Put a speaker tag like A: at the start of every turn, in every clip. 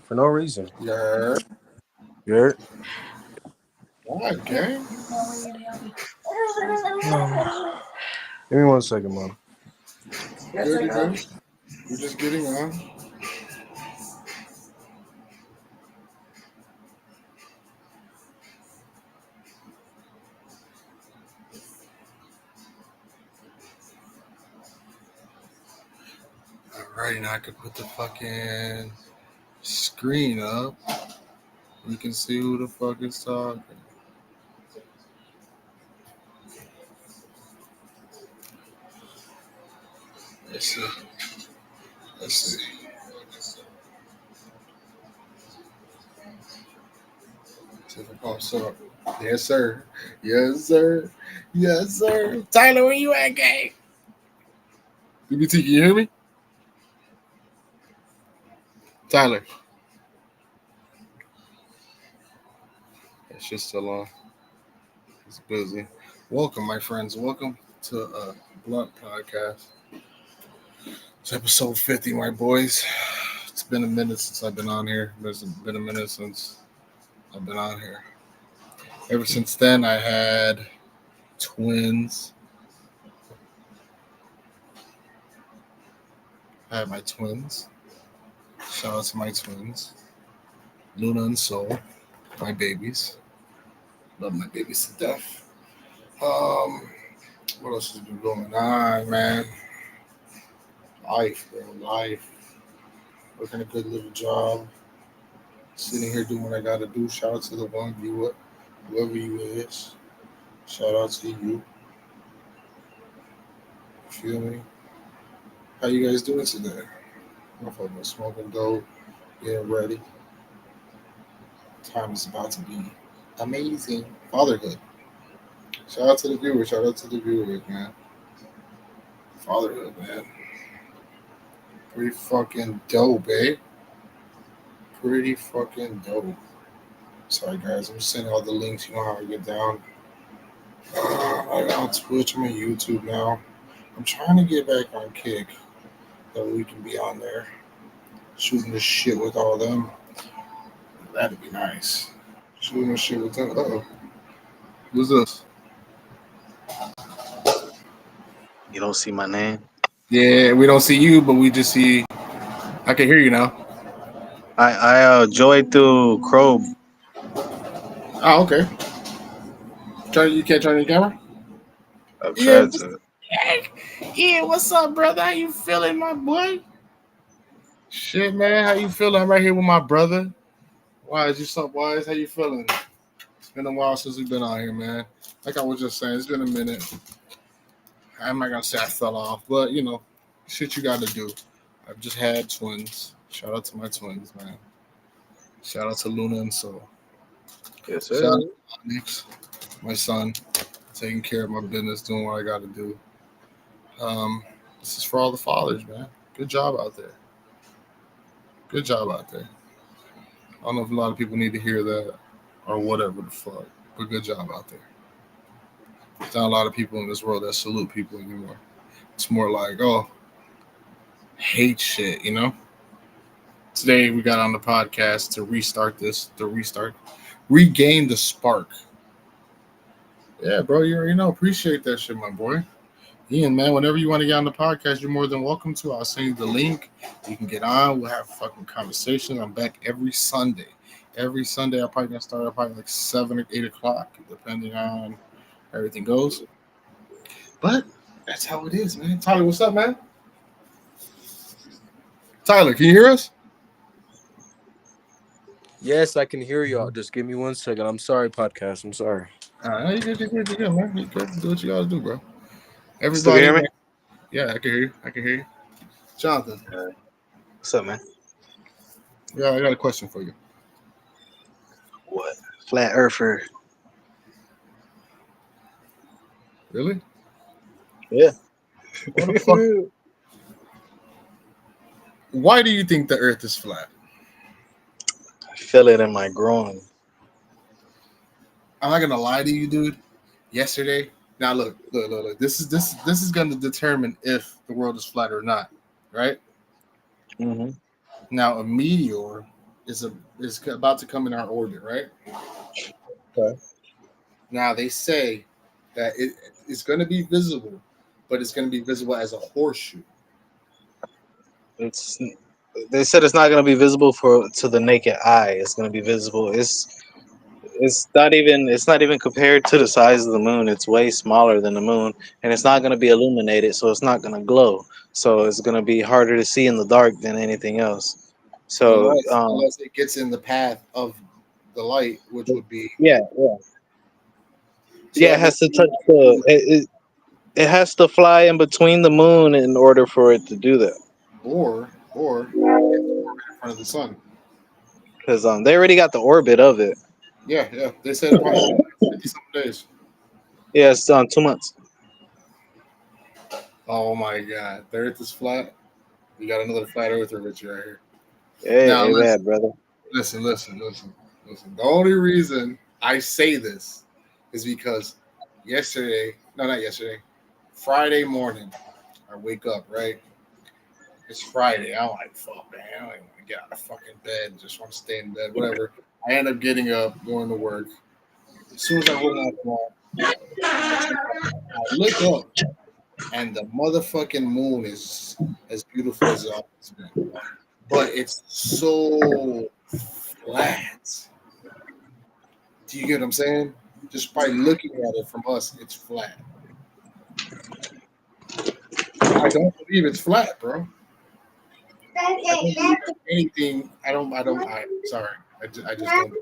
A: for no reason.
B: Yeah.
A: You're
B: What, gang?
A: Give me 1 second, Mom.
B: Good, you good? We're just getting on. Alright, now I can put the fucking screen up. You can see who the fuck is talking. Let's see. Let's see. See if it pops up. Yes, sir. Yes, sir. Yes, sir. Tyler, where you at, gang? BBT, can you hear me? Tyler. It's just still on. He's busy. Welcome, my friends. Welcome to Blunt Podcast. It's episode 50, my boys. It's been a minute since I've been on here. It's been a minute since I've been on here. Ever since then, I had twins. I had my twins. Shout out to my twins. Luna and Soul. My babies. Love my babies to death. What else has been going on, man? Life, bro. Life. Working a good little job. Sitting here doing what I gotta do. Shout out to the one viewer, whoever you is. Shout out to you. Feel me? How you guys doing today? I'm fucking smoking dope, getting ready. Time is about to be amazing. Fatherhood. Shout out to the viewers. Shout out to the viewers, man. Fatherhood, man. Pretty fucking dope, eh? Pretty fucking dope. Sorry, guys. I'm just sending all the links. You know how I get down. I got on Twitch. I'm on YouTube now. I'm trying to get back on Kick. That we can be on there. Shooting the shit with all them. That'd be nice. Shooting the shit with them. Uh-oh. Who's this?
C: You don't see my name?
B: Yeah, we don't see you, but we just see. I can hear you now.
C: I joined through Chrome.
B: Oh, okay. You can't turn your camera?
C: I've
B: Yeah.
C: tried to.
B: Yeah, what's up, brother? How you feeling, my boy? Shit, man. How you feeling? I'm right here with my brother. Wise, you up, Wise? How you feeling? It's been a while since we've been out here, man. Like I was just saying, it's been a minute. I'm not gonna say I fell off, but you know, shit you gotta do. I've just had twins. Shout out to my twins, man. Shout out to Luna and Soul.
C: Yes,
B: Shout
C: sir.
B: out to Onyx, my son, taking care of my business, doing what I gotta do. This is for all the fathers, man. Good job out there. Good job out there. I don't know if a lot of people need to hear that or whatever the fuck, but good job out there. There's not a lot of people in this world that salute people anymore. It's more like, oh, hate shit, you know? Today we got on the podcast to regain the spark. Yeah, bro, you already know. Appreciate that shit, my boy. Ian, man, whenever you want to get on the podcast, you're more than welcome to. I'll send you the link. You can get on. We'll have fucking conversations. I'm back every Sunday. Every Sunday, I'm probably going to start at probably like 7 or 8 o'clock, depending on how everything goes. But that's how it is, man. Tyler, what's up, man? Tyler, can you hear us?
A: Yes, I can hear y'all. Just give me 1 second. I'm sorry, podcast. I'm sorry.
B: All right, you good, man. You good. Do what you got to do, bro.
C: Still
B: Everybody,
C: hear me?
B: yeah, I can hear you. I can hear you. Jonathan,
C: What's up, man?
B: yeah, I got a question for you.
C: What? Flat Earther.
B: Really?
C: Yeah.
B: What the fuck? Why do you think the Earth is flat?
C: I feel it in my groin.
B: I'm not gonna lie to you, dude. Yesterday, now look. This is gonna determine if the world is flat or not, right?
C: Mm-hmm.
B: Now, a meteor is about to come in our orbit, right?
C: Okay.
B: Now they say that it's going to be visible, but it's going to be visible as a horseshoe.
C: It's they said it's not going to be visible to the naked eye. It's going to be visible. It's not even compared to the size of the moon. It's way smaller than the moon, and it's not going to be illuminated, so it's not going to glow. So it's going to be harder to see in the dark than anything else. So
B: Unless it gets in the path of the light, which would be
C: yeah,
B: so
C: it has to touch it has to fly in between the moon in order for it to do that.
B: or in front of the sun.
C: Because they already got the orbit of it.
B: Yeah. They said it probably 50 some days.
C: Yeah, it's 2 months.
B: Oh my God, the Earth is flat. We got another flat earther with you right here.
C: Hey,
B: Now
C: hey, bad brother.
B: listen. The only reason I say this is because not yesterday, Friday morning, I wake up, right? It's Friday. I'm like, fuck, man. I don't even want to get out of fucking bed. Just want to stay in bed, whatever. I end up getting up, going to work. As soon as I hold on the I look up, and the motherfucking moon is as beautiful as it's always been. But it's so flat. Do you get what I'm saying? Just by looking at it from us, it's flat. I don't believe it's flat, bro. I don't believe anything. Sorry. I just don't.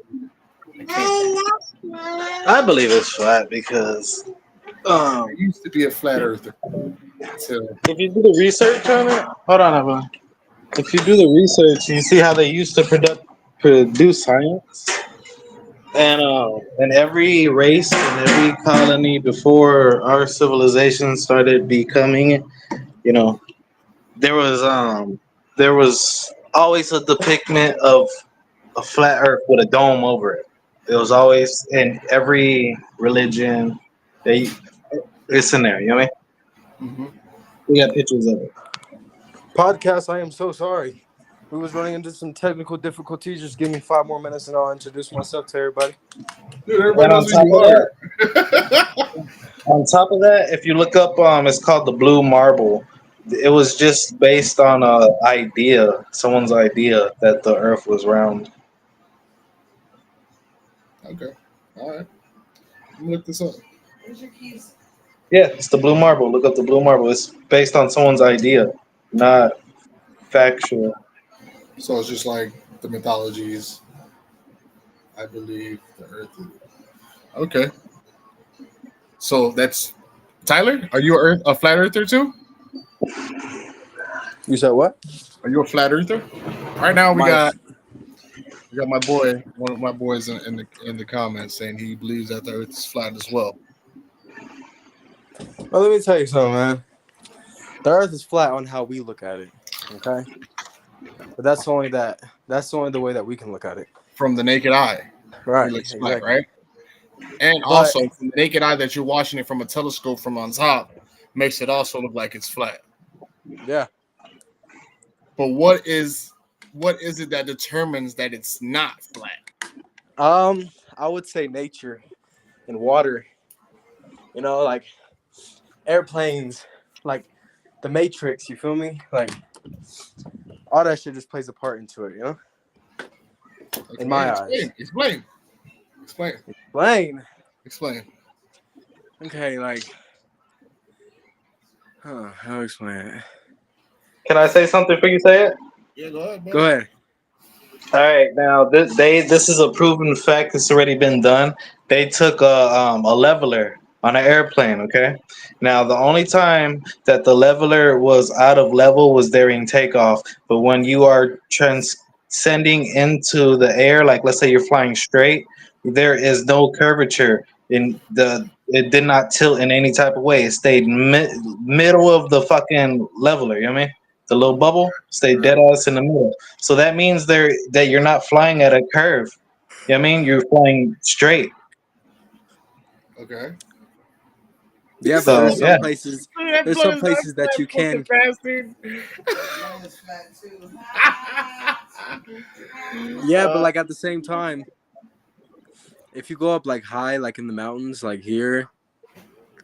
B: I can't.
C: I believe it's flat because
B: I used to be a flat earther. So,
C: if you do the research on it, hold on, Evan. If you do the research, you see how they used to produce science, and every race and every colony before our civilization started becoming, you know, there was always a depiction of a flat Earth with a dome over it. It was always in every religion. They It's in there. You know what I mean?
B: mhm.
C: We got pictures of it.
A: Podcast, I am so sorry. We was running into some technical difficulties. Just give me 5 more minutes and I'll introduce myself to everybody.
B: Dude, everybody
C: And on
B: knows who
C: top
B: you
C: of
B: are.
C: that, if you look up, it's called the Blue Marble. It was just based on someone's idea that the Earth was round.
B: Okay. All right. Let me look this up.
C: Yeah, it's the Blue Marble. Look up the Blue Marble. It's based on someone's idea, not factual.
B: So it's just like the mythologies. I believe the Earth is. Okay. So that's Tyler. Are you a flat earther too?
A: You said what?
B: Are you a flat earther? Right now we
A: My,
B: got my boy, one of my boys in the comments saying he believes that the Earth is flat as well.
A: well, let me tell you something, man. The Earth is flat on how we look at it. Okay, but that's only the way that we can look at it.
B: From the naked eye,
A: Right.
B: it looks
A: Exactly.
B: flat, right? And
A: But
B: also from the naked eye that you're watching it from a telescope from on top makes it also look like it's flat.
A: yeah,
B: But what is it that determines that it's not flat?
A: I would say nature and water. You know, like airplanes, like the Matrix. You feel me? Like all that shit just plays a part into it. You know,
B: Okay,
A: in my eyes.
B: Explain.
A: Plane.
B: Explain.
A: Okay, like, how to explain it?
C: Can I say something before you say it?
B: Yeah, go ahead,
A: Go ahead.
C: All right, now this is a proven fact. It's already been done. They took a leveler on an airplane. Okay, now the only time that the leveler was out of level was during takeoff. But when you are transcending into the air, like let's say you're flying straight, there is no curvature in the. It did not tilt in any type of way. It stayed middle of the fucking leveler. You know what I mean? The little bubble stayed dead ass in the middle. So that means that you're not flying at a curve. You know what I mean? You're flying straight.
B: Okay.
A: Yeah, but
C: So
A: there's some
C: yeah.
A: places.
B: that
A: There's
B: blood
A: some
B: is
A: places
B: not
A: that you
B: fucking
A: can.
B: bastard.
A: Yeah, but like at the same time, if you go up like high, like in the mountains, like here,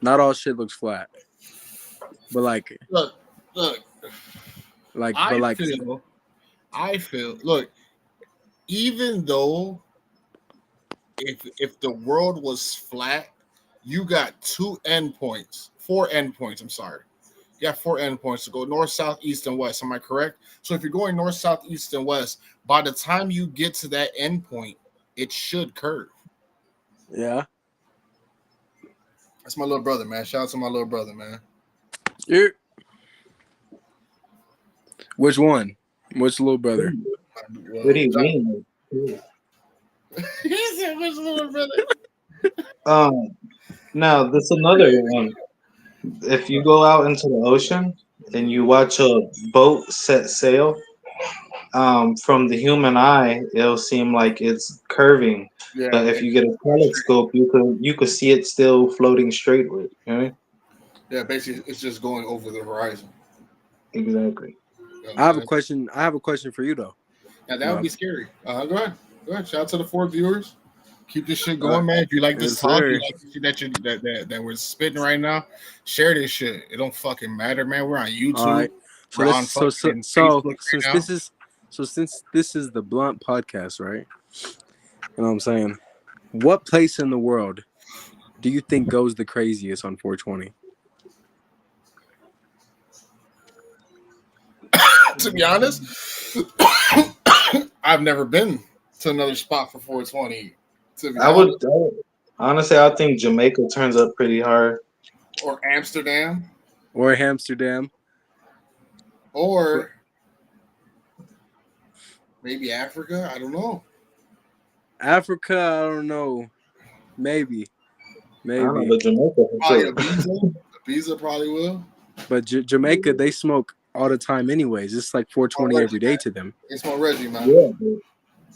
A: not all shit looks flat. But
B: Look, look.
A: like,
B: I
A: but like,
B: feel. Look, even though if the world was flat, you got 4 endpoints. I'm sorry. You got 4 endpoints to go north, south, east, and west. Am I correct? So if you're going north, south, east, and west, by the time you get to that endpoint, it should curve.
A: yeah.
B: That's my little brother, man. Shout out to my little brother, man.
A: Here. Which one? Which little brother?
C: What do you mean?
B: He said, "Which little brother?"
C: Now this another one. If you go out into the ocean and you watch a boat set sail, from the human eye, it'll seem like it's curving.
B: Yeah,
C: But if you get a telescope, you could see it still floating straightway. Right?
B: yeah. Basically, it's just going over the horizon.
C: Exactly.
B: You know what
A: I have
B: I'm
A: a question. I have a question for you though.
B: Now that would be scary. Go ahead. Go ahead. Shout out to the 4 viewers. Keep this shit going, man. If you like this
A: Yes,
B: talk, you
A: sir.
B: like the shit that we're spitting right now, share this shit. It don't fucking matter, man. We're on YouTube.
A: All right. So
B: We're
A: this
B: on
A: so
B: fucking
A: so
B: Facebook
A: since
B: right now.
A: this is since this is the Blunt podcast, right? You know what I'm saying? What place in the world do you think goes the craziest on 420?
B: To be honest, I've never been to another spot for 420. To be honest,
C: Honestly, I think Jamaica turns up pretty hard.
B: or Amsterdam,
A: Or Amsterdam?
B: or maybe Africa. I don't know.
A: Africa, I don't know. Maybe.
C: I don't know,
A: Maybe.
C: but Jamaica for
B: Probably
C: sure.
B: Ibiza. Ibiza probably will.
A: But Jamaica, they smoke all the time anyways. It's like 420 every day to them.
B: It's more Reggie, man.
C: Yeah.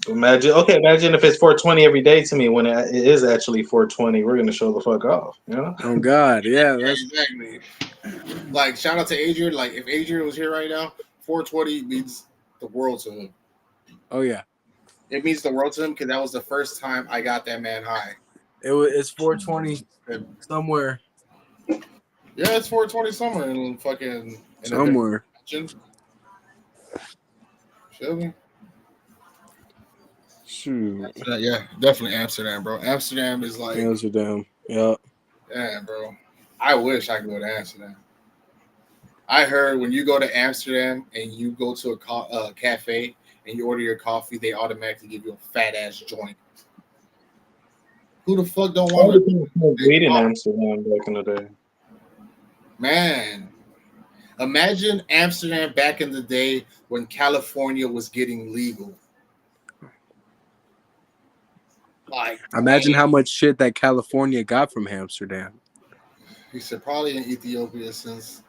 C: Imagine if it's 420 every day to me when it is actually 420. We're gonna show the fuck off, you know?
A: Oh God, yeah, that's
B: Exactly. Like, shout out to Adrian. Like, if Adrian was here right now, 420 means the world to him.
A: oh yeah.
B: It means the world to him because that was the first time I got that man high.
A: It's 420 somewhere.
B: Yeah, it's 420 somewhere in fucking
A: Somewhere.
B: Feel me?
A: Shoot.
B: Yeah, definitely Amsterdam, bro. Amsterdam is like,
A: Amsterdam. Yeah.
B: yeah, bro. I wish I could go to Amsterdam. I heard when you go to Amsterdam and you go to a cafe and you order your coffee, they automatically give you a fat ass joint. Who the fuck don't
C: All
B: want
C: the
B: to?
C: things smoked weed in Amsterdam back in the day.
B: Man, imagine Amsterdam back in the day when California was getting legal. Like,
A: Imagine how much shit that California got from Amsterdam.
B: he said probably in Ethiopia since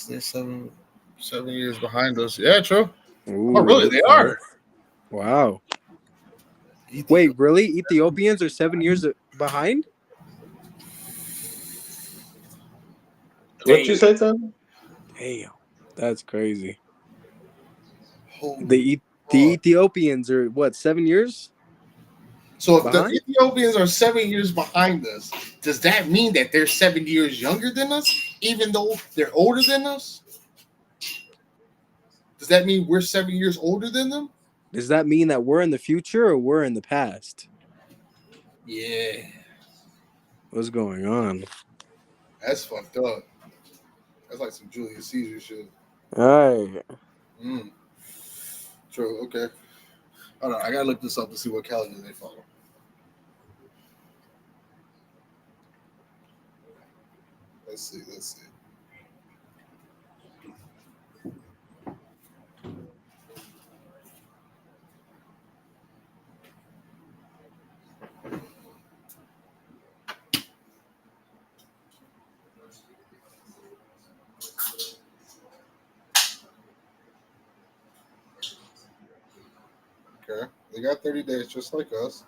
B: they're 7 years behind us. Yeah, true.
A: Ooh,
B: Oh, really? They are.
A: Wow. Wait, really? Ethiopians are 7 years behind?
C: What you say, Tom?
A: Damn, that's crazy.
B: Holy
A: The Ethiopians are what, 7 years?
B: So if
A: behind?
B: the Ethiopians are 7 years behind us, does that mean that they're 7 years younger than us, even though they're older than us? Does that mean we're 7 years older than them?
A: Does that mean that we're in the future or we're in the past?
B: Yeah.
A: What's going on?
B: That's fucked up. That's like some Julius Caesar shit.
A: All right.
B: True, okay. Hold on, I gotta look this up to see what calendar they follow. Let's see. Okay, they got 30 days just like us.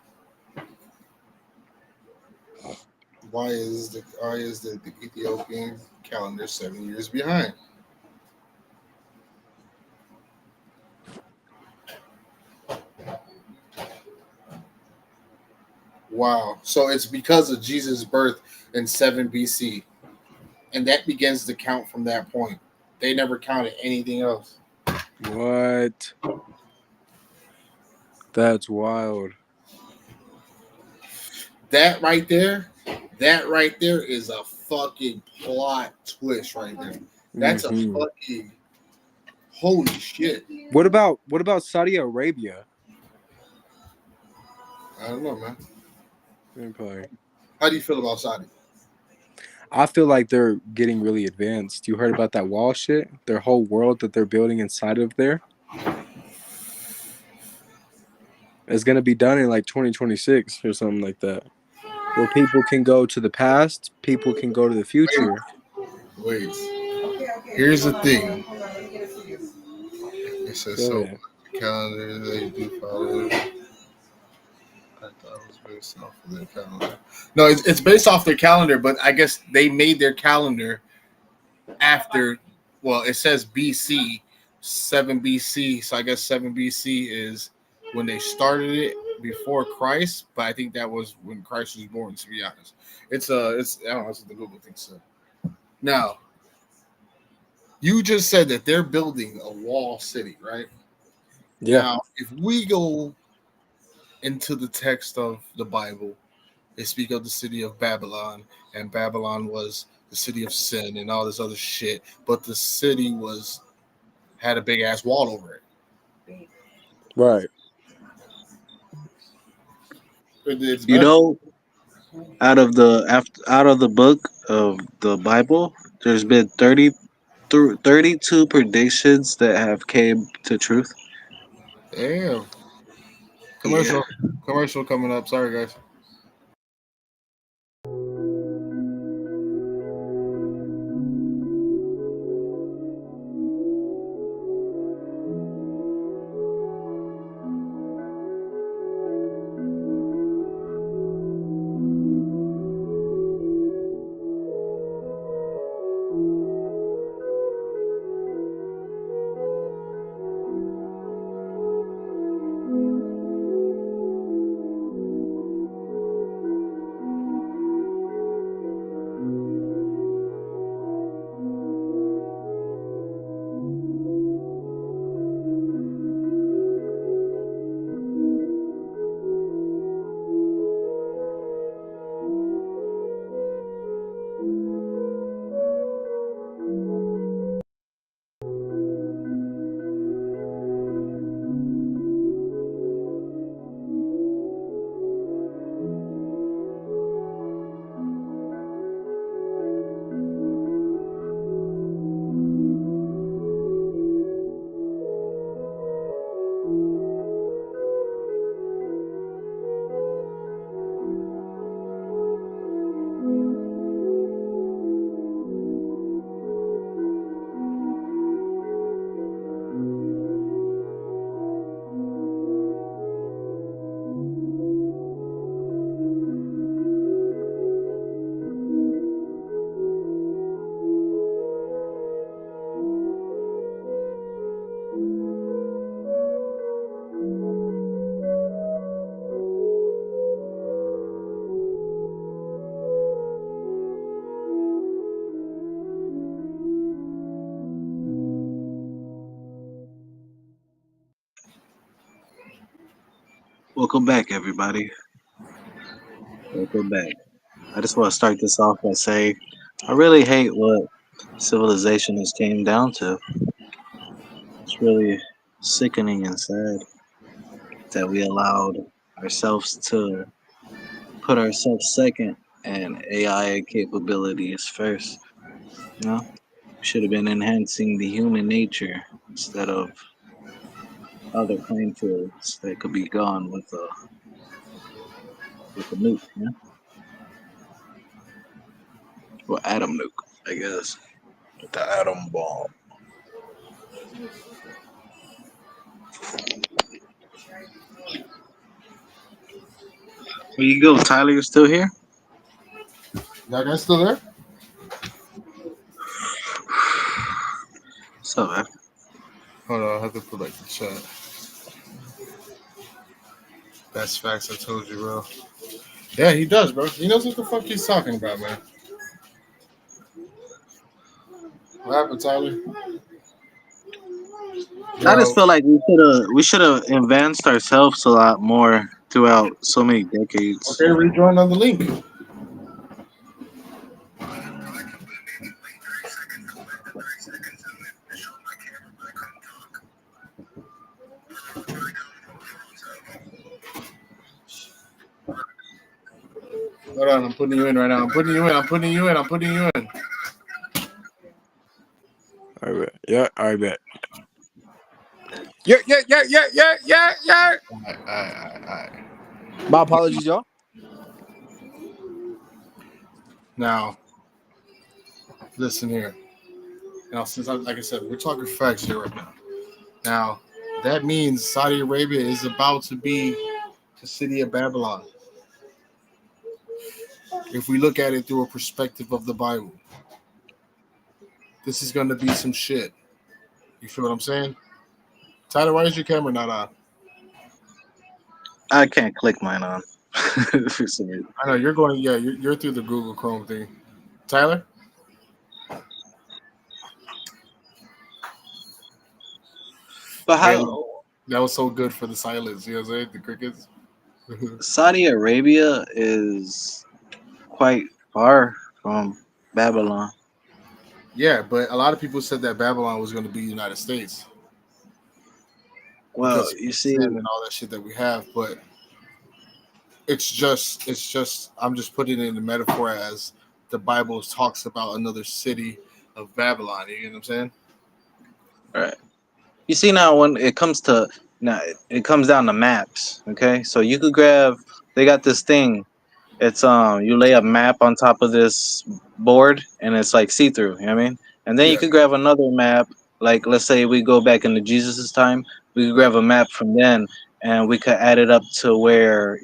B: why is the Ethiopian calendar 7 years behind? Wow. So it's because of Jesus' birth in 7 BC. And that begins to count from that point. They never counted anything else.
D: What? That's wild.
B: That right there is a fucking plot twist right there. That's a fucking holy shit.
D: What about Saudi Arabia?
B: I don't know, man.
D: Okay.
B: How do you feel about Saudi?
D: I feel like they're getting really advanced. You heard about that wall shit? Their whole world that they're building inside of there? It's going to be done in like 2026 or something like that. Where people can go to the past, people can go to the future.
B: Wait. Here's the thing. It says
D: Go
B: so.
D: ahead.
B: Calendar they do follow. I thought it was based off of their calendar. No, it's based off their calendar, but I guess they made their calendar after. Well, it says BC, 7 BC. So I guess 7 BC is when they started it before Christ. But I think that was when Christ was born. To be honest, it's I don't know. That's what the Google thing said. Now, you just said that they're building a wall city, right?
D: Yeah.
B: Now, if we go into the text of the Bible, they speak of the city of Babylon, and Babylon was the city of sin and all this other shit. But the city had a big ass wall over it.
D: Right.
C: You know, out of the book of the Bible, there's been 32 predictions that have came to truth.
B: Damn. Commercial coming up. Sorry, guys.
C: Welcome back, everybody. Welcome back. I just want to start this off by saying I really hate what civilization has came down to. It's really sickening and sad that we allowed ourselves to put ourselves second and AI capabilities first. You know, we should have been enhancing the human nature instead of other playing fields that could be gone with a nuke. Yeah, or atom nuke, I guess. With the atom bomb. Where you go, Tyler? You still here?
B: That guy still there?
C: So, man.
B: Hold on, I have to put like the chat. That's facts. I told you, bro. Yeah, he does, bro. He knows what the fuck he's talking about, man. What happened, Tyler?
C: I just
B: Yo,
C: feel like we should have advanced ourselves a lot more throughout so many decades.
B: okay, rejoin on the link. Hold on, I'm putting you in right now. I'm putting you in. I'm putting you in. I'm putting you in.
D: All right, bet. Yeah, all right, bet. Yeah.
B: All right.
D: My apologies, y'all.
B: Now, listen here. Now, like I said, we're talking facts here right now. Now, that means Saudi Arabia is about to be the city of Babylon. If we look at it through a perspective of the Bible, this is going to be some shit. You feel what I'm saying? Tyler, why is your camera not on?
C: I can't click mine on. For some reason.
B: I know you're going. Yeah, you're through the Google Chrome thing. Tyler,
C: But
B: hey,
C: how
B: that was so good for the silence. You know what I'm saying? The crickets.
C: Saudi Arabia is quite far from Babylon.
B: Yeah, but a lot of people said that Babylon was going to be the United States
C: Well,
B: because
C: you
B: of
C: see,
B: sin and all that shit that we have. But it's just. I'm just putting it in the metaphor as the Bible talks about another city of Babylon. You know what I'm saying?
C: right? You see now when it comes to now it comes down to maps. Okay, so you could grab. They got this thing. It's you lay a map on top of this board and it's like see through. You know what I mean? And then you
B: Yeah.
C: could grab another map. Like let's say we go back into Jesus's time, we could grab a map from then and we could add it up to where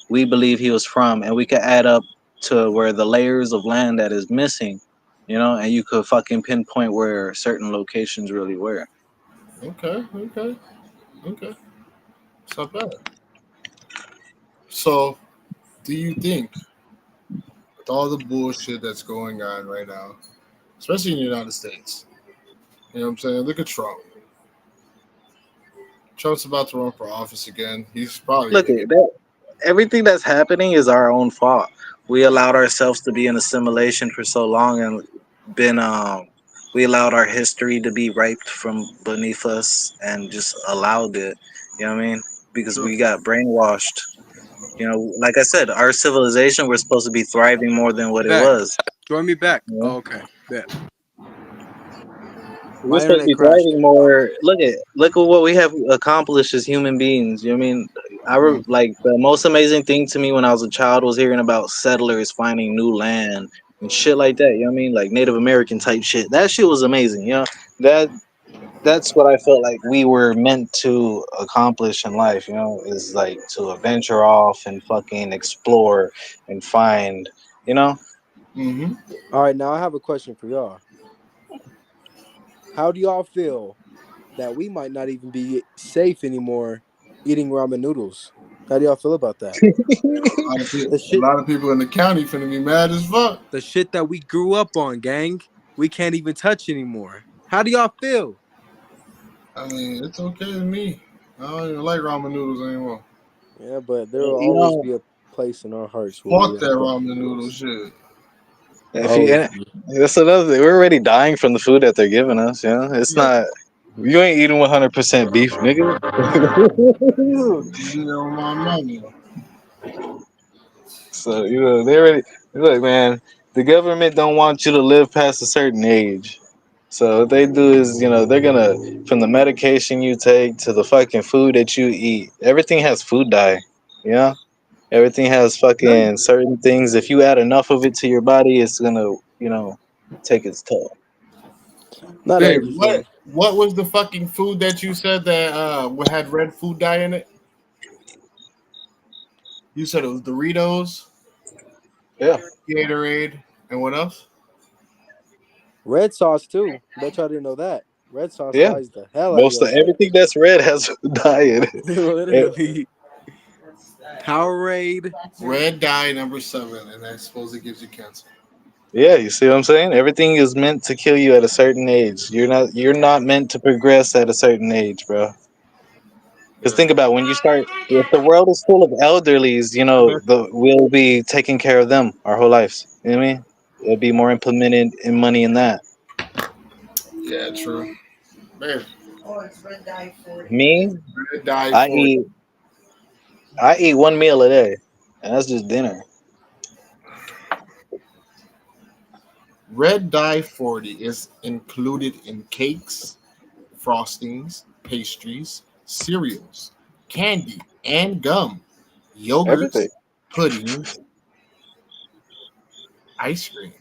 C: we believe he was from, and we could add up to where the layers of land that is missing. And you could fucking pinpoint where certain locations really were.
B: Okay. It's not bad. So, do you think with all the bullshit that's going on right now, especially in the United States, you know what I'm saying? Look at Trump. Trump's about to run for office again. He's probably
C: Look
B: gonna
C: at
B: get.
C: that. Everything that's happening is our own fault. We allowed ourselves to be in assimilation for so long, and been we allowed our history to be raped from beneath us and just allowed it. You know what I mean? Because we got brainwashed. Like I said, our civilization, we're supposed to be thriving more than what it
D: Back.
C: was.
D: Join me back.
C: You know?
D: Oh, okay. Bet.
C: We're
D: My
C: supposed to
D: internet
C: be
D: crashed.
C: thriving more. Look at what we have accomplished as human beings. You know what I mean? Like the most amazing thing to me when I was a child was hearing about settlers finding new land and shit like that. You know what I mean? Like Native American type shit. That shit was amazing. That's what I felt like we were meant to accomplish in life. Is like to venture off and fucking explore and find.
B: Mm-hmm.
D: All right, now I have a question for y'all. How do y'all feel that we might not even be safe anymore eating ramen noodles? How do y'all feel about that?
B: A lot of people in the county finna be mad as fuck.
D: The shit that we grew up on, gang, we can't even touch anymore. How do y'all feel?
B: I mean, it's okay with me. I don't even like ramen noodles anymore.
D: Yeah, but there will
C: You
D: always
C: know,
D: be a place in our hearts where we
B: Fuck that
D: love
B: ramen noodle shit.
C: if
D: Oh,
C: you that's another thing. We're already dying from the food that they're giving us. It's
B: Yeah.
C: not. You ain't eating 100% beef, nigga.
B: You know my money.
C: So they already look, man. The government don't want you to live past a certain age. So what they do is, they're gonna from the medication you take to the fucking food that you eat. Everything has food dye. Everything has fucking certain things. If you add enough of it to your body, it's gonna, take its toll.
D: not
B: Hey,
D: everything.
B: what was the fucking food that you said that had red food dye in it? You said it was Doritos. Yeah. Gatorade. And what else?
D: Red sauce too. Bet y'all didn't know that. Red sauce
B: Yeah.
D: dyes the hell out of
B: Most
D: your
B: of
D: skin.
B: everything that's red has dye in it.
D: Literally. Powerade.
B: Red dye number 7, and that supposedly gives you cancer.
C: Yeah, you see what I'm saying? Everything is meant to kill you at a certain age. You're not meant to progress at a certain age, bro. Because think about when you start. If the world is full of elderlies, we'll be taking care of them our whole lives. You know what I mean? It'll be more implemented in money in that.
B: Yeah, true. Man,
C: Me,
B: red dye
C: I
B: 40.
C: eat I eat one meal a day, and that's just dinner.
B: Red dye 40 is included in cakes, frostings, pastries, cereals, candy, and gum,
C: Everything.
B: yogurts, puddings, ice cream.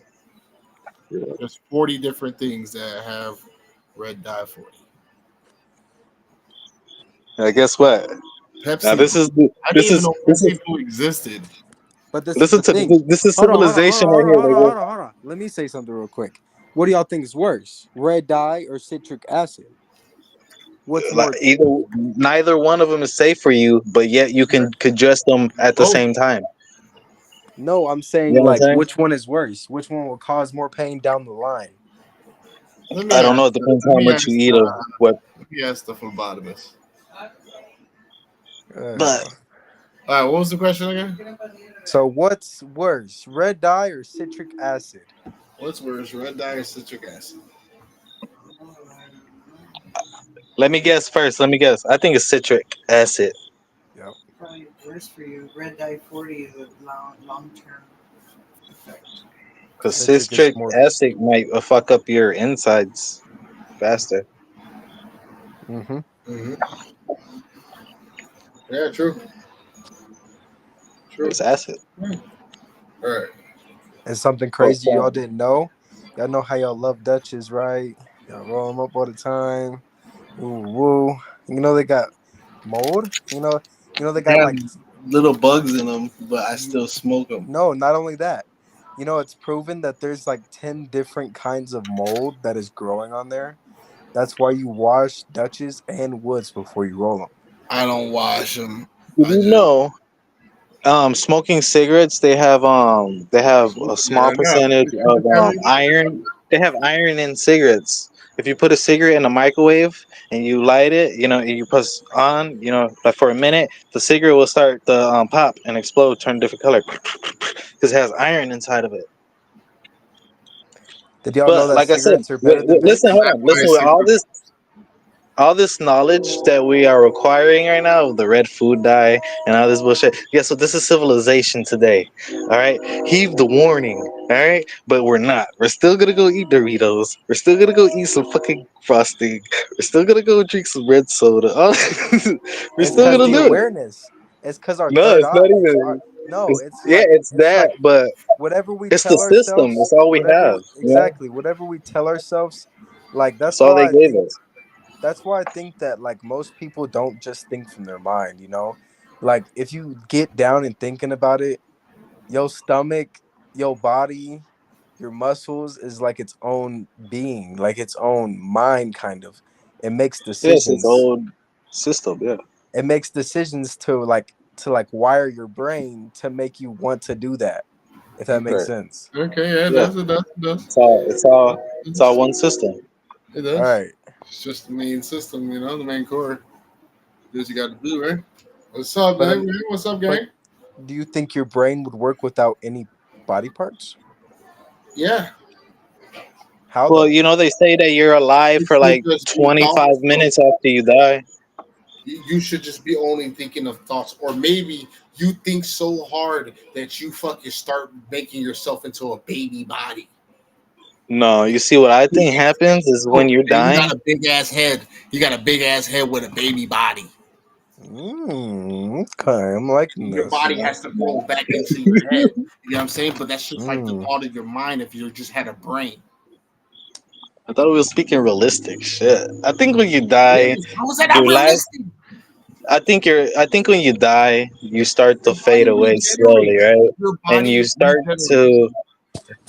B: There's 40 different things that have red dye 40.
C: Now, guess what? Now
B: Pepsi
C: this
B: Blue.
C: is
B: I didn't
C: this
B: even
C: is
B: know
C: this
B: Pepsi
C: is
B: Blue existed.
D: But this is
C: listen
D: the
C: to
D: thing.
C: this is
D: Hold on,
C: civilization right here. Nigga.
D: hold on. Let me say something real quick. What do y'all think is worse, red dye or citric acid? What's
C: Like
D: more?
C: neither one of them is safe for you, but yet you can ingest them at the
B: Both.
C: same time.
D: No, I'm
C: You
D: saying
C: know what I'm
D: like
C: saying?
D: which one is worse? Which one will cause more pain down the line?
B: Let me
C: I don't
B: ask.
C: know. It depends
B: Let
C: how
B: me
C: much
B: ask.
C: you eat of what.
B: Let me ask the phlebotomist.
C: But
B: All right, what was the question again?
D: So what's worse, red dye or citric acid?
B: What's worse, red dye or citric acid?
C: let me guess first. Let me guess. I think it's citric acid
D: Yep.
E: Probably worse for you. Red dye 40 is a long term effect.
C: because
D: Citric is
C: citric
D: more.
C: acid might fuck up your insides faster.
D: Mm-hmm.
B: Mm-hmm. Yeah, true. True.
C: It's acid.
B: All right.
D: And something
C: Well,
D: crazy y'all didn't know. Y'all know how y'all love Dutches, right? Y'all roll them up all the time. Woo woo. You know they got mold. They
B: They
D: got
B: have
D: like
B: little bugs in them, but I still smoke them.
D: no. Not only that. It's proven that there's like 10 different kinds of mold that is growing on there. That's why you wash Dutches and woods before you roll them.
B: I don't wash them.
C: did
B: I
C: you
B: just
C: know? Smoking cigarettes, they have a
B: yeah.
C: small
B: No,
C: percentage of iron. They have iron in cigarettes. If you put a cigarette in a microwave and you light it, and you press on, like for a minute, the cigarette will start to pop and explode, turn a different color, because it has iron inside of it.
D: Did y'all know
C: But
D: that
C: like I said,
D: cigarettes are better than
C: listen,
D: vapes?
C: hold on, listen. With all this knowledge that we are requiring right now, the red food dye and all this bullshit. Yeah, so this is civilization today. All right, heave the warning. All right, but we're not. We're still gonna go eat Doritos. We're still gonna go eat some fucking frosting. We're still gonna go drink some red soda. We're
D: It's
C: still
D: because
C: gonna
D: the
C: do it.
D: awareness. It's because our
C: No,
D: third
C: it's not
D: eyes.
C: even.
D: No,
C: It's, yeah, it's
D: it's
C: that,
D: like
C: but
D: whatever we
C: it's the
D: tell
C: system. That's
D: ourselves,
C: all we have.
D: whatever we tell ourselves, like
C: That's all they gave us.
D: that's why I think that like most people don't just think from their mind. Like if you get down and thinking about it, your stomach, your body, your muscles is like its own being, like its own mind kind of. It makes
C: Yes, it's
D: decisions.
C: old system. Yeah.
D: It makes decisions to wire your brain to make you want to do that. If that makes
C: Right.
D: sense.
B: Okay, yeah,
C: Yeah.
B: it does. It does.
C: It's all one system.
B: It
D: All
B: does.
D: right.
B: It's just the main system, the main core. Do what you got to do, right? What's up,
D: But
B: man? What's up,
D: but
B: gang?
D: do you think your brain would work without any body parts?
B: Yeah.
D: How
C: Well,
D: though?
C: they say that you're alive
B: You
C: for
B: should
C: like
B: just be
C: 25
B: thoughts, though.
C: minutes after you die.
B: You should just be only thinking of thoughts, or maybe you think so hard that you fucking start making yourself into a baby body.
C: No, you see what I think happens is when you're
B: And you got
C: dying.
B: a big ass head. You got a big ass head with a baby body.
D: Okay, I'm liking
B: Your
D: this.
B: body has to grow back into your head. You know what I'm saying? But that's just like the
D: Mm.
B: thought of your mind if you just had a brain.
C: I thought we were speaking realistic shit. I think when you
B: Yeah,
C: die,
B: how is that not
C: your last
B: realistic?
C: I think when you die, you start to
B: Your body
C: fade away slowly,
B: regenerates.
C: right?
B: Your
C: And you
B: body
C: start
B: regenerates.
C: to.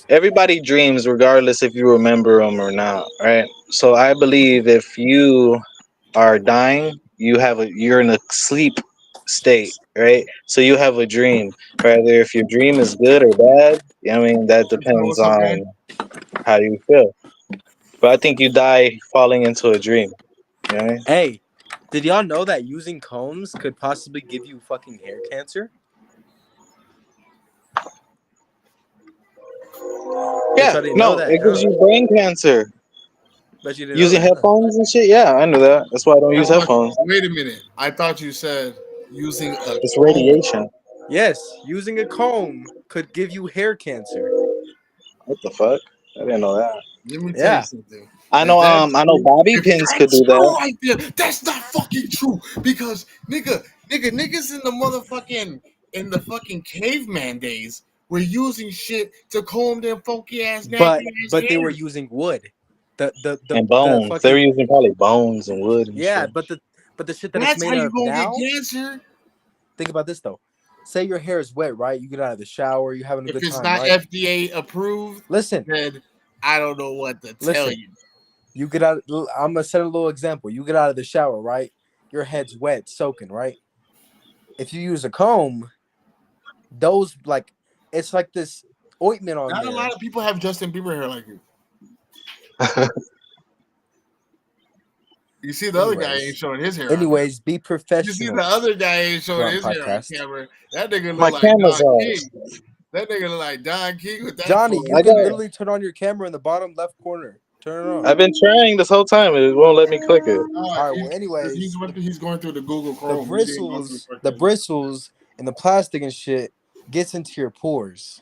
C: Everybody dreams, regardless if you remember them or not, right? So I believe if you are dying, you're in a sleep state, right? So you have a dream. Whether if your dream is good or bad, I mean that
B: So
C: depends
B: what's up, gang?
C: on how you feel. But I think you die falling into a dream. You know what I mean?
A: Hey, did y'all know that using combs could possibly give you fucking hair cancer? Bet
C: Yeah,
A: y'all didn't know
C: no,
A: that,
C: it gives
A: huh?
C: you brain cancer.
A: Bet you didn't know
C: Using
A: that, huh?
C: headphones and shit. Yeah, I knew that. That's why I don't
B: I
C: use
B: thought,
C: headphones.
B: wait a minute. I thought you said using a
C: It's
B: comb.
C: radiation.
A: Yes, using a comb could give you hair cancer.
C: What the fuck? I didn't know that.
B: Let me tell you
A: Yeah.
B: something.
C: I
B: Is
C: know.
B: that
C: I know.
B: true?
C: Bobby
B: If
C: pins could
B: that's
C: do
B: true
C: that.
B: right there, that's not fucking true. Because niggas in the motherfucking in the fucking caveman days were using shit to comb their funky ass nappy
A: But
B: ass
A: but they were
B: hair.
A: using wood.
C: And
A: The
C: bones. They were
A: fucking
C: using probably bones and wood and
A: yeah,
C: shit.
A: but the shit that it's
B: That's how
A: made
B: you
A: of
B: gonna get
A: now.
B: cancer.
A: Think about this though. Say your hair is wet, right? You get out of the shower, you having a
B: If
A: good
B: it's
A: time,
B: not
A: right?
B: FDA approved,
A: Listen,
B: then I don't know what to tell
A: listen.
B: you.
A: You get out. I'm gonna set a little example. You get out of the shower, right? Your head's wet, soaking, right? If you use a comb, those like it's like this ointment on
B: Not a lot
A: there.
B: of people have Justin Bieber hair like you. You see, the other guy ain't
A: Anyways,
B: showing his hair on camera.
A: anyways, be
B: You see, the
A: professional.
B: other guy ain't showing
A: Run
B: his hair on
A: podcast.
B: camera. That nigga
C: My
B: look like
C: camera's
B: Don
C: off.
B: King. That nigga look like Don King with that
A: Johnny,
B: full
A: you
C: I
A: can
C: got.
B: head.
A: literally turn on your camera in the bottom left corner. Turn it on.
C: I've been trying this whole time. It won't let me click it.
B: Oh,
A: All right. Well, anyways,
B: he's going through the Google
A: the
B: Chrome. He didn't go through
A: bristles, the
B: fucking.
A: bristles, and the plastic and shit gets into your pores,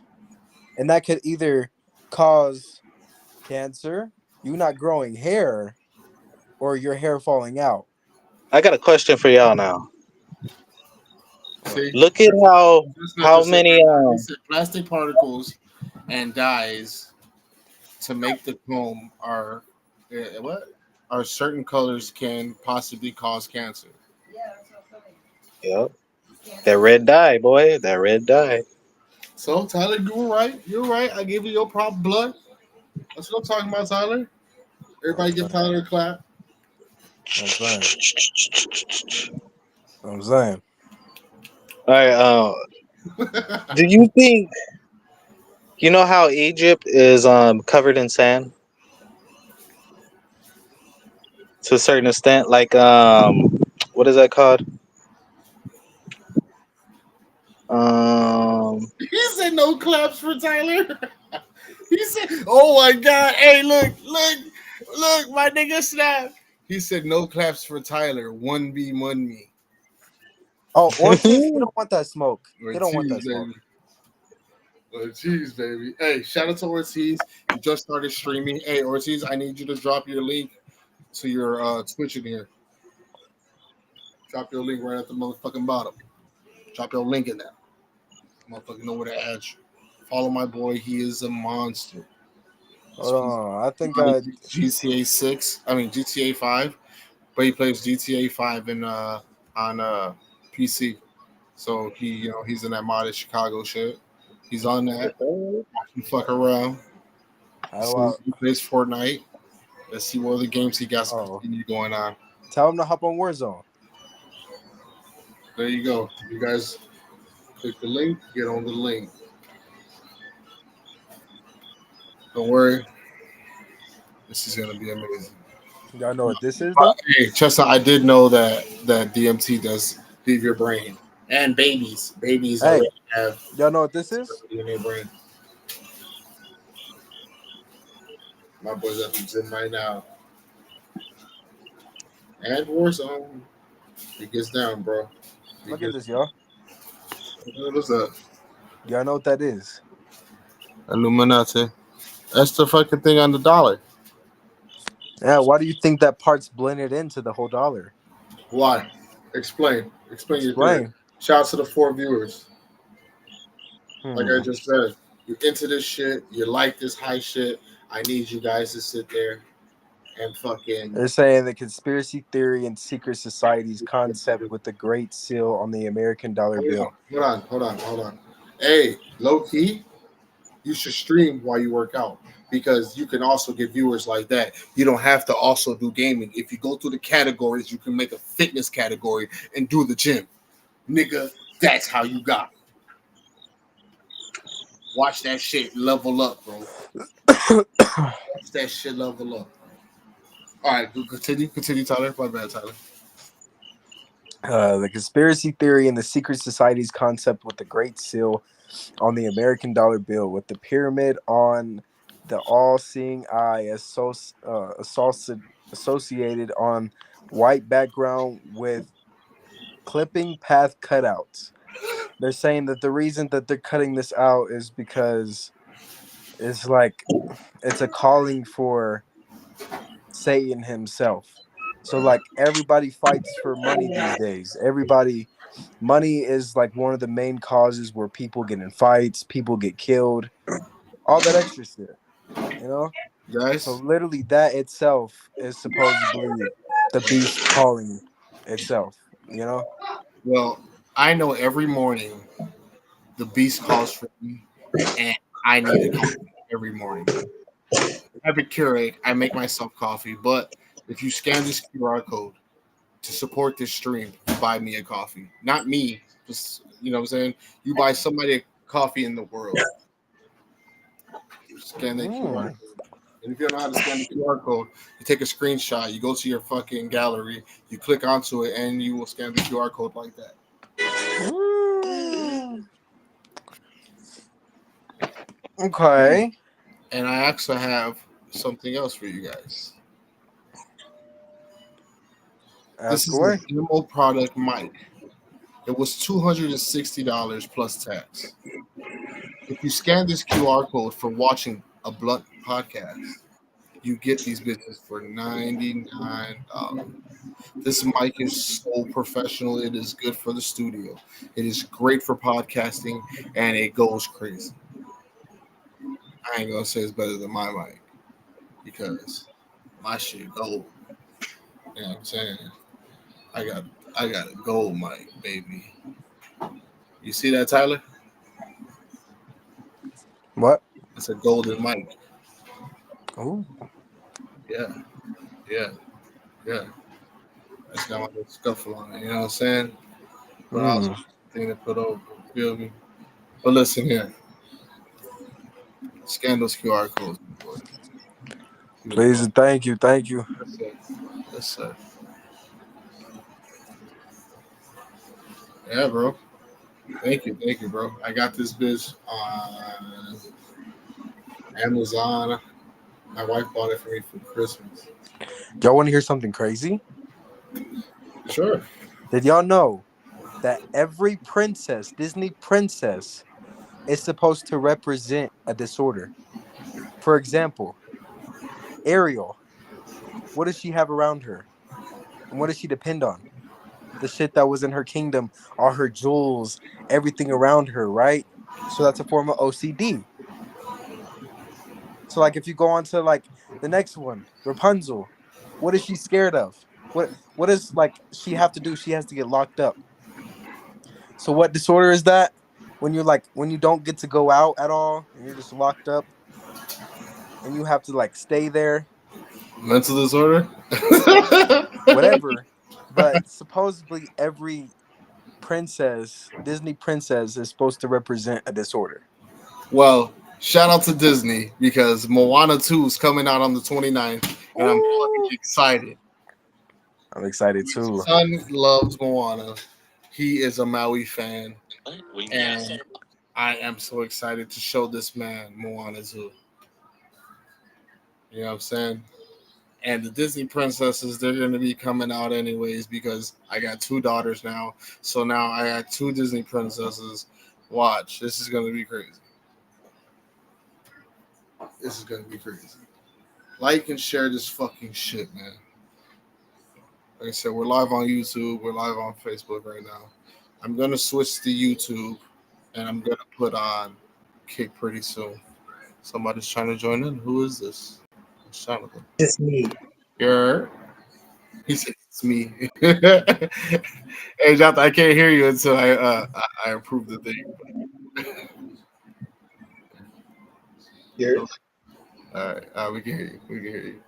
A: and that could either cause cancer, you not growing hair, or your hair falling out.
C: I got a question for y'all now.
B: See,
C: Look at
B: Chestnut
C: how
B: just said
C: many.
B: that. He said plastic particles and dyes to make the comb are what? Are certain colors can possibly cause cancer.
C: Yep. That red dye, boy. That red dye.
B: So Tyler, you were right. You're right. I give you your prop blood. That's what I'm talking about, Tyler.
A: I'm
B: Everybody give
A: saying.
B: Tyler a clap.
A: I'm saying. I'm saying.
C: All right. Do you think you know how Egypt is covered in sand to a certain extent? Like what is that called? Um,
B: He said no claps for Tyler. He said, "Oh my God! Hey, look! My nigga snap." He said, "No claps for Tyler. 1v1 me
A: Oh, Ortiz, he don't want that smoke. He don't want
B: Ortiz,
A: that smoke.
B: baby. Ortiz, baby. Hey, shout out to Ortiz. He just started streaming. Hey, Ortiz, I need you to drop your link to your Twitch in here. Drop your link right at the motherfucking bottom. Drop your link in there. Motherfucker know where to add you. Follow my boy. He is a monster.
A: Hold on. I think
B: Plays
A: I.
B: GTA 6. I mean GTA 5. But he plays GTA 5 in on PC. So he's in that modded Chicago shit. He's on that. He fuck around.
A: How do I?
B: He plays Fortnite. Let's see what other games he got
A: Oh,
B: going on.
A: tell him to hop on Warzone.
B: There you go. You guys click the link. Get on the link. Don't worry. This is gonna be amazing.
A: Y'all know what this is though?
B: Hey, Chester, I did know that DMT does leave your brain. And babies. Babies
A: Hey,
B: already have
A: y'all know what this is?
B: in their brain. My boy's at the gym right now. And Warzone. He gets down, bro.
A: Look at this, y'all.
B: What's up?
A: Y'all know what that is?
B: Illuminati. That's the fucking thing on the dollar.
A: Yeah. Why do you think that part's blended into the whole dollar?
B: Why? Explain. Explain your theory.
A: Explain.
B: Shout out to the 4 viewers. Like I
A: Hmm.
B: just said, you're into this shit. You like this high shit. I need you guys to sit there and fucking.
D: They're saying the conspiracy theory and secret societies concept with the Great Seal on the American dollar bill.
B: Hold on. Hey, low key, you should stream while you work out because you can also get viewers like that. You don't have to also do gaming. If you go through the categories, you can make a fitness category and do the gym. Nigga, that's how you got it. Watch that shit level up, bro. Watch that shit level up. All right, continue, Tyler. My bad, Tyler.
D: The conspiracy theory and the secret societies concept with the Great Seal on the American dollar bill, with the pyramid on the all-seeing eye associated on white background with clipping path cutouts. They're saying that the reason that they're cutting this out is because it's like it's a calling for Satan himself. So like everybody fights for money these days. Money is like one of the main causes where people get in fights, people get killed, all that extra shit, you know? So
B: Guys,
D: literally that itself is supposedly the beast calling itself, you know?
B: well, I know every morning the beast calls for me, and I need a coffee every morning. I have a Keurig. I make myself coffee, but if you scan this QR code to support this stream, buy me a coffee. Not me, just you know what I'm saying. You buy somebody a coffee in the world. Scan that QR
D: Mm.
B: code. And if you don't know how to scan the QR code, you take a screenshot, you go to your fucking gallery, you click onto it, and you will scan the QR code like that.
D: Mm. Okay.
B: And I actually have something else for you guys. This
D: Ask
B: is a
D: away.
B: demo product mic. It was $260 plus tax. If you scan this QR code for watching a Blunt podcast, you get these bitches for $99. This mic is so professional. It is good for the studio. It is great for podcasting, and it goes crazy. I ain't gonna say it's better than my mic because my shit gold. You know what I'm saying? I got I got a gold mic, baby. You see that, Tyler?
D: What?
B: It's a golden mic.
D: Ooh.
B: Yeah, yeah, yeah. It's got my little scuffle on it. You know what I'm saying? But I was
D: Mm.
B: thing to put over. Feel me? But listen here. Scan those QR codes, boy.
D: Please and thank you. Thank you.
B: Yes, sir. Yes, sir. Yeah, bro. Thank you, bro. I got this bitch on Amazon. My wife bought it for me for Christmas.
D: Y'all want to hear something crazy?
B: Sure.
D: Did y'all know that every princess, Disney princess, is supposed to represent a disorder? For example, Ariel, what does she have around her? And what does she depend on? The shit that was in her kingdom, all her jewels, everything around her, right? So that's a form of OCD. So like if you go on to like the next one, Rapunzel, what is she scared of? What does like she have to do? She has to get locked up. So what disorder is that? When you're like when you don't get to go out at all and you're just locked up and you have to like stay there,
B: Mental disorder?
D: whatever. But supposedly every princess, Disney princess, is supposed to represent a disorder.
B: Well, shout out to Disney because Moana 2 is coming out on the 29th, and I'm fucking excited.
D: I'm excited
B: My
D: too.
B: son loves Moana. He is a Maui fan, and I am so excited to show this man Moana 2. You know what I'm saying? And the Disney princesses, they're going to be coming out anyways because I got two daughters now. So now I got two Disney princesses. Watch, this is going to be crazy. This is going to be crazy. Like and share this fucking shit, man. Like I said, we're live on YouTube. We're live on Facebook right now. I'm going to switch to YouTube and I'm going to put on Kick pretty soon. Somebody's trying to join in. Who is this? It's Jonathan.
C: Just me.
B: You're. He said it's me. Hey, Jonathan, I can't hear you until I approve the thing.
C: Here.
B: All right, we can hear you. We can hear you.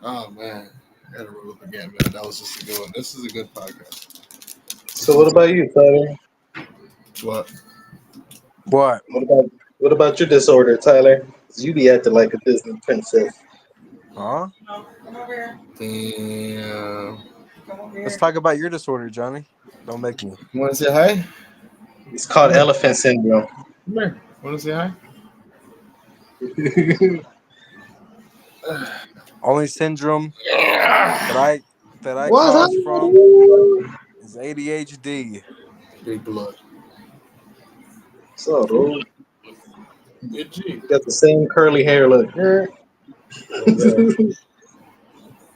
B: Oh man, I gotta roll up again, man. That was just a good one. This is a good podcast.
C: So what about you, Tyler?
B: What?
D: What?
C: What about your disorder, Tyler? 'Cause you be acting like a Disney princess.
D: Huh?
E: No, come over here.
B: Damn.
E: Come over
D: Let's
E: here.
D: talk about your disorder, Johnny. Don't make me.
B: You want to say hi?
C: It's called elephant syndrome.
B: Come here. Want to say hi?
D: Only syndrome that I
C: What's up?
D: cause from is ADHD.
B: Big blood.
C: So, dude,
B: Good G.
C: you got the same curly hair look.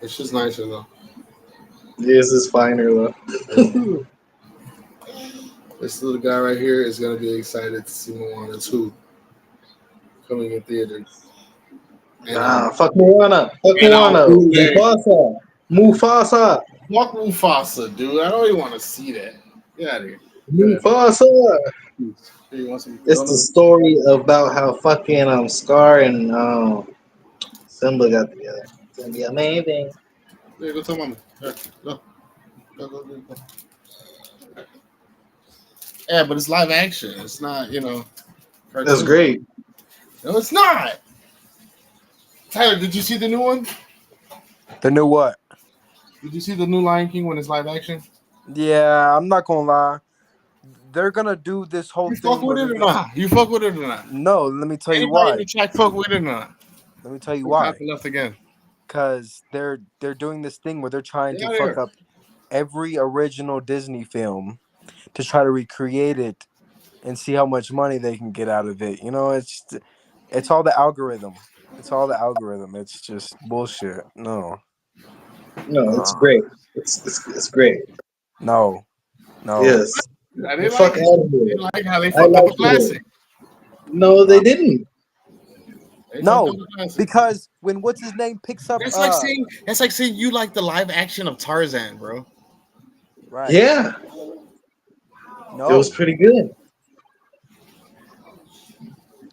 B: It's just nicer though.
C: This is finer though.
B: This little guy right here is gonna be excited to see Moana 2 coming in theaters. And
C: Fuck Moana. Fuck
B: And I'll
C: Moana.
B: prove it.
C: Mufasa. Mufasa.
B: fuck Mufasa, dude. I don't even want to see that. Get out of here.
C: Mufasa.
B: Hey, you want some
C: It's the
B: donuts?
C: story about how fucking Scar and Simba got together. It's gonna be amazing.
B: Hey, go tell mama. Here, go. Go. Yeah, but it's live action. It's not, cartoon.
C: That's great.
B: No, it's not. Tyler, did you see the new one?
D: The new what?
B: Did you see the new Lion King when it's live action?
D: Yeah, I'm not gonna lie. They're gonna do this whole
B: You
D: thing.
B: fuck with
D: where
B: it or
D: they're gonna-
B: not? You fuck with it or not?
D: No, let me tell you
B: Anybody in
D: why.
B: the chat fuck with it or not?
D: Let me tell you
B: We
D: why.
B: got left again.
D: Because they're doing this thing where they're trying
B: Get
D: to
B: out
D: fuck
B: here.
D: up every original Disney film to try to recreate it and see how much money they can get out of it. You know, it's all the algorithm. It's all the algorithm. It's just bullshit. No,
C: No, it's great. It's great.
D: no.
C: Yes.
B: I
C: The
B: didn't
C: fuck
B: like it.
C: out of
B: They
C: here.
B: didn't like how they
C: I
B: fucked up
C: like
B: a classic.
C: No, they didn't.
B: They
D: No,
B: fucked up a classic.
D: because when what's his name picks up,
B: That's like saying you like the live action of Tarzan, bro.
D: right?
C: Yeah,
D: No,
C: it was pretty good.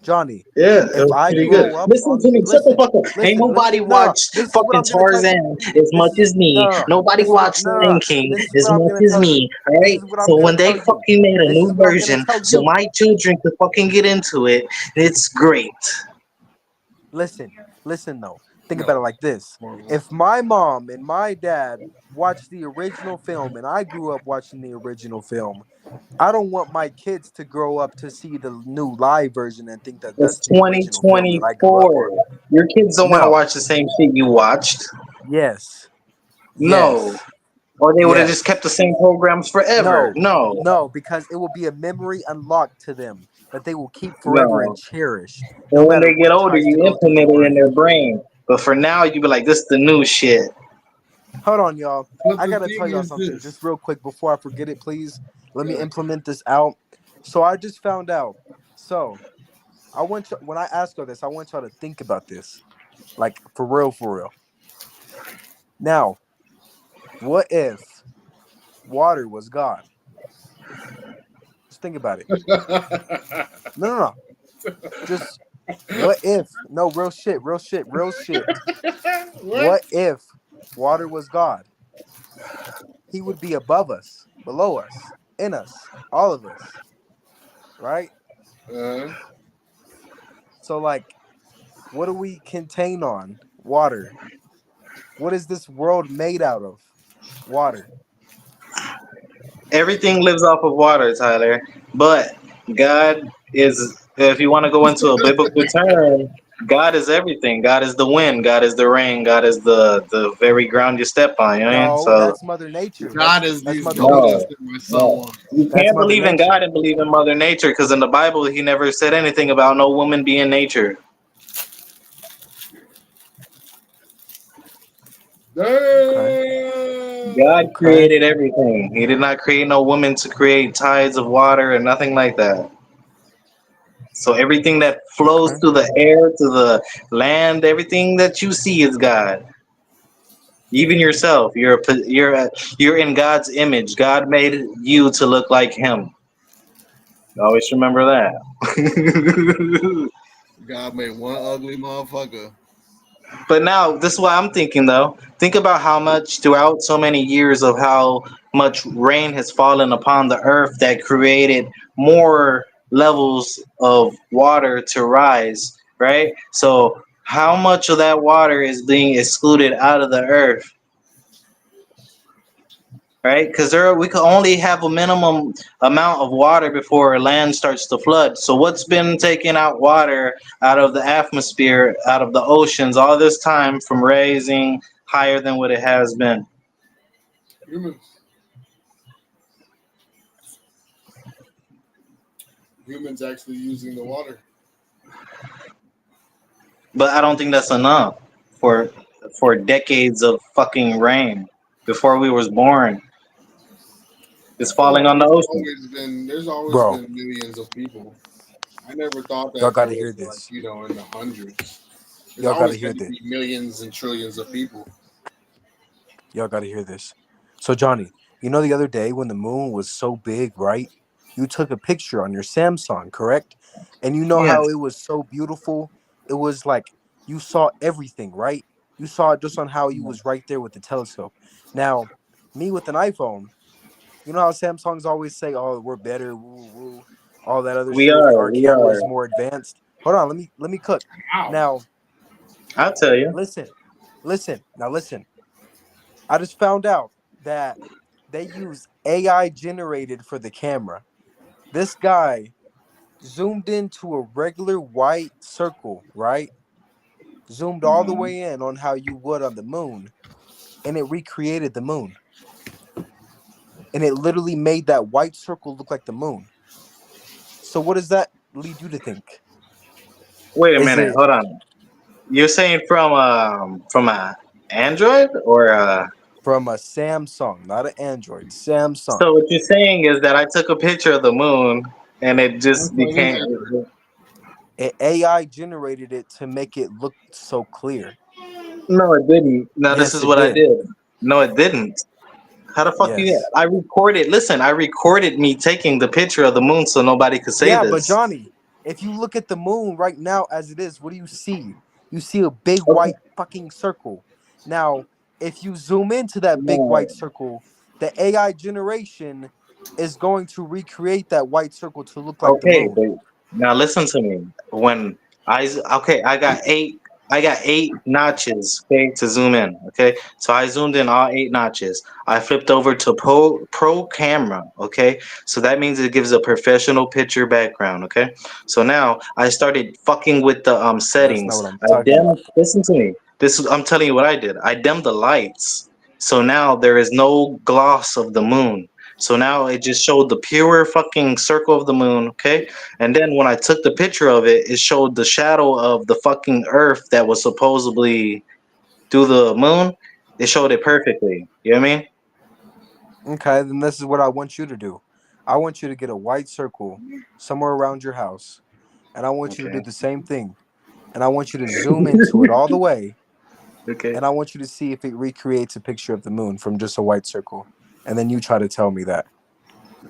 D: Johnny.
C: Yeah, it
D: If
C: was
D: I
C: pretty
D: grow
C: good.
D: up
C: Listen
D: on
C: to me. Shut the
D: listen,
C: fuck up. Ain't nobody
D: no,
C: watched
D: this is what
C: fucking
D: I'm gonna tell you.
C: Tarzan as
D: This
C: much
D: is
C: as me.
D: no,
C: Nobody
D: this is what
C: watched Lion King
D: this is
C: as
D: what I'm
C: much
D: gonna
C: as
D: tell you.
C: me. All
D: This
C: right.
D: is what I'm
C: So
D: gonna
C: when they
D: tell you.
C: fucking made a
D: This
C: new
D: is what I'm gonna
C: version,
D: tell
C: so
D: you.
C: my children could fucking get into it, it's great.
D: Listen though. Think
B: No.
D: about it like this. If my mom and my dad watched the original film and I grew up watching the original film, I don't want my kids to grow up to see the new live version and think that
C: It's
D: that's the original film that I grew up on.
C: 2024. Your kids don't want to
D: No.
C: watch the same shit you watched.
D: Yes.
C: No.
D: Yes.
C: Or they would have
D: Yes.
C: just kept the same programs forever.
D: No, because it will be a memory unlocked to them that they will keep forever and
C: No.
D: cherish, no
C: And when
D: matter
C: they get
D: what
C: older,
D: tries to
C: you
D: go through their
C: implement it in
D: brain.
C: their brain. But for now, you be like, this is the new shit.
D: Hold on, y'all.
B: But
D: I
B: the
D: gotta
B: thing
D: tell y'all
B: is
D: something
B: this.
D: just real quick before I forget it, please. Let me
B: Yeah.
D: implement this out. So I just found out. So when I ask y'all this, I want y'all to think about this. Like for real. Now, what if water was God? Just think about it. No. Just what if? No, real shit. What if water was God? He would be above us, below us, in us, all of us, right?
B: Uh,
D: So, like, what do we contain on? Water. What is this world made out of? Water.
C: Everything lives off of water, Tyler. But God is, if you want to go into a biblical term, God is everything. God is the wind. God is the rain. God is the very ground you step on. You know what I mean?
D: No,
C: So,
D: that's Mother Nature.
B: God is
D: That's
B: these
D: Mother
B: donuts
C: no,
D: Nature.
B: that my son
C: no.
B: wants.
C: You
D: That's
C: can't
D: Mother
C: believe in
D: Nature.
C: God and believe in Mother Nature because in the Bible, he never said anything about no woman being nature.
D: Okay.
C: God
B: Damn.
D: Okay.
C: created everything. He did not create no woman to create tides of water or nothing like that. So everything that flows
D: Okay.
C: through the air, to the land, everything that you see is God. Even yourself, you're in God's image. God made you to look like Him. Always remember that.
B: God made one ugly motherfucker.
C: But now, this is what I'm thinking though. Think about how much throughout so many years of how much rain has fallen upon the earth that created more levels of water to rise, right? So, how much of that water is being excluded out of the earth, right? Because we can only have a minimum amount of water before land starts to flood. So, what's been taking out water out of the atmosphere, out of the oceans, all this time from raising higher than what it has been?
B: Humans. Humans actually using the water.
C: But I don't think that's enough for decades of fucking rain before we was born. It's
B: I feel
C: falling
B: like
C: on the ocean.
B: there's always
D: Bro,
B: been millions of people. I never thought
D: y'all
B: that there
D: gotta
B: was
D: hear
B: like,
D: this.
B: in the hundreds. There's
D: Y'all gotta
B: always
D: hear
B: going to
D: this.
B: be millions and trillions of people.
D: Y'all gotta hear this. So Johnny, you know the other day when the moon was so big, right? You took a picture on your Samsung, correct? And you know
C: Yeah.
D: how it was so beautiful? It was like you saw everything, right? You saw it just on how you was right there with the telescope. Now, me with an iPhone, you know how Samsungs always say, "Oh, we're better, woo woo," all that other
C: We
D: shit.
C: are.
D: Our
C: We
D: camera
C: are.
D: is more advanced. Hold on, let me cook.
B: Wow.
D: Now,
C: I'll tell you.
D: listen. Now listen. I just found out that they use AI generated for the camera. This guy zoomed into a regular white circle, right? Zoomed all the way in on how you would on the moon, and it recreated the moon. And it literally made that white circle look like the moon. So what does that lead you to think?
C: Wait a
D: Is
C: minute.
D: it
C: Hold on. You're saying from a Android or
D: from a Samsung, not an Android, Samsung?
C: so what you're saying is that I took a picture of the moon and it just
B: Samsung is
C: became.
B: Android.
D: AI generated it to make it look so clear.
C: No, it didn't. No, this
D: Yes,
C: is
D: it
C: what I
D: did.
C: did. No, it didn't. How the fuck you?
D: Yes.
C: I recorded. Listen, I recorded me taking the picture of the moon so nobody could say
D: Yeah, but
C: this.
D: Johnny, if you look at the moon right now as it is, what do you see? You see a big
C: Okay.
D: white fucking circle. Now, if you zoom into that big white
C: No.
D: circle, the AI generation is going to recreate that white circle to look like the
C: Okay,
D: moon.
C: but now listen to me. When okay, I got eight notches, okay, to zoom in. Okay, so I zoomed in all eight notches. I flipped over to pro camera. Okay, so that means it gives a professional picture background. Okay, so now I started fucking with the
D: That's not
C: settings.
D: what I'm
C: I
D: talking
C: dimmed.
D: about.
C: Listen to me. I'm telling you what I did. I dimmed the lights. So now there is no gloss of the moon. So now it just showed the pure fucking circle of the moon, okay? And then when I took the picture of it, it showed the shadow of the fucking earth that was supposedly through the moon. It showed it perfectly. You know what I mean?
D: Okay, then this is what I want you to do. I want you to get a white circle somewhere around your house, and I want you to do
C: Okay.
D: the same thing. And I want you to zoom into it all the way,
C: Okay.
D: and I want you to see if it recreates a picture of the moon from just a white circle. And then you try to tell me that.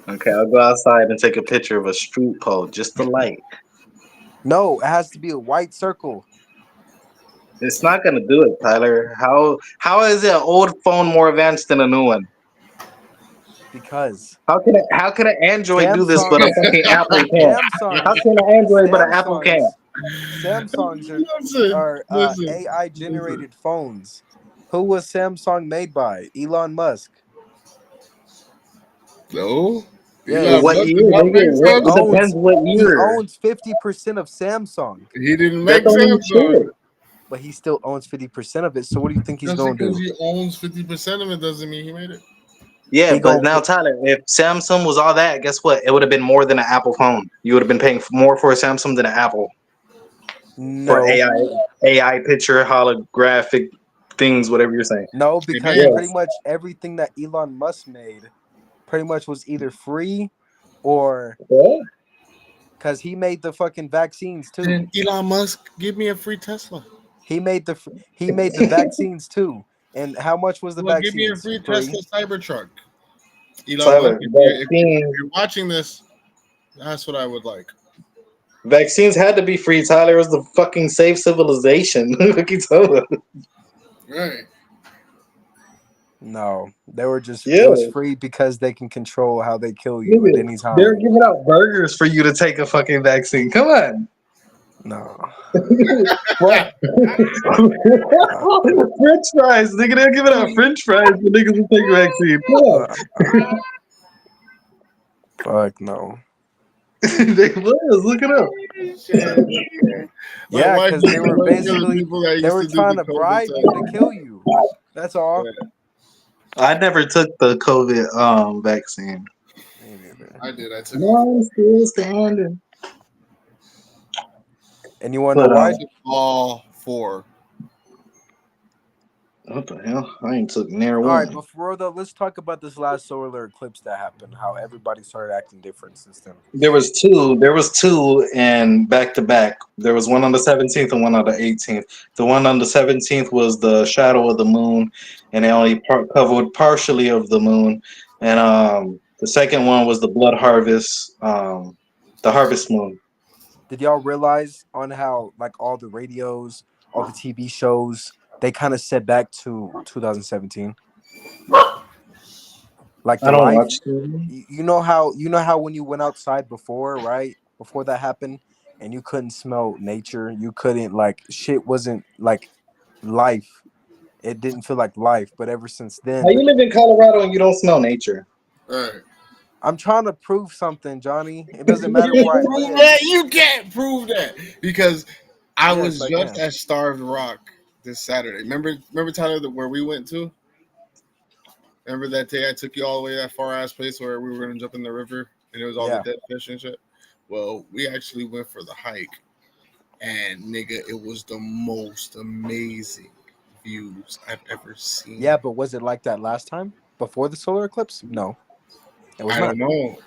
C: Okay, I'll go outside and take a picture of a street pole, just the light.
D: No, it has to be a white circle
C: It's not gonna do it, Tyler. How is an old phone more advanced than a new one?
D: because
C: How can an Android do this but a
D: Samsungs,
C: fucking Apple can't? How
D: Samsungs,
C: can an Android but an Apple can't?
D: Samsungs, Samsungs
B: Listen,
D: are
B: listen,
D: AI
B: listen.
D: generated phones. Who was Samsung made by? Elon Musk.
B: No. Elon
D: Yes,
C: What
B: Musk
C: year,
B: did not
C: nigga?
B: make
C: What? It depends
B: Samsung.
C: what
D: he
C: year.
D: owns 50% of Samsung,
B: He didn't
C: That
B: make
C: don't mean
B: Samsung.
C: shit.
D: but he still owns 50% of it. So what do you think he's
B: Just
D: gonna
B: because
D: do?
B: he owns 50% of it doesn't mean he made it.
C: Yeah,
D: He
C: but
D: gonna
C: now
D: put
C: Tyler, if Samsung was all that, guess what? It would have been more than an Apple phone. You would have been paying more for a Samsung than an Apple for
D: no,
C: AI picture holographic things, whatever you're saying.
D: no, because
B: Amen.
D: pretty
C: Yes.
D: much everything that Elon Musk made pretty much was either free or
C: What?
D: because he made the fucking vaccines too.
B: Then Elon Musk, give me a free Tesla.
D: He made the vaccines too. And how much was the
B: Well, give me a
D: vaccine?
B: free
D: Free.
B: Tesla Cybertruck. Elon
C: Tyler,
B: Musk, if
C: vaccine,
B: you're watching this, that's what I would like.
C: vaccines had to be free. Tyler, it was the fucking safe civilization. What you talking about?
B: Right.
D: No, they were just.
C: Yeah,
D: It was free because they can control how they kill you at
C: nigga,
D: any
C: they're
D: time.
C: giving out burgers for you to take a fucking vaccine. Come on.
D: No.
C: What? French fries, nigga. They're giving out French fries for niggas to take a vaccine. Come on.
D: Fuck no.
C: They was. Look it up.
B: My
D: Yeah,
B: wife
D: because
B: used
D: they
B: to
D: were
B: work for the
D: basically
B: people that
D: they
B: used
D: were
B: to do
D: trying
B: the
D: to
B: COVID
D: bribe you to
B: test.
D: kill you. That's all.
C: I never took the COVID vaccine.
D: Me neither.
B: I did. I took
C: No, I'm still standing.
D: And you want to know
C: But
D: why?
B: all four.
C: what the hell? I ain't took near
D: All right,
C: one.
D: before though, let's talk about this last solar eclipse that happened. How everybody started acting different since then.
C: There was two. There was two, and back to back. There was one on the 17th and one on the 18th. The one on the 17th was the shadow of the moon, and it only covered partially of the moon. And the second one was the blood harvest, the harvest moon.
D: Did y'all realize on how like all the radios, all the TV shows, they kind of set back to 2017? Like
C: I
D: the
C: don't
D: life,
C: watch TV.
D: you know how when you went outside before, right? Before that happened, and you couldn't smell nature, you couldn't like shit wasn't like life. It didn't feel like life. But ever since
C: How
D: then,
C: you live in Colorado and you don't smell nature?
B: Right.
D: I'm trying to prove something, Johnny. It doesn't
B: You
D: matter
B: can't
D: where I
B: prove
D: live.
B: that. You can't prove that because I
D: Yes,
B: was
D: I
B: just
D: can.
B: at Starved Rock this Saturday. Remember Tyler, where we went to? Remember that day I took you all the way to that far ass place where we were gonna jump in the river and it was all the
D: Yeah.
B: dead fish and shit? Well, we actually went for the hike, and nigga, it was the most amazing views I've ever seen.
D: Yeah, but was it like that last time before the solar eclipse? No, it was
B: I
D: not.
B: don't know,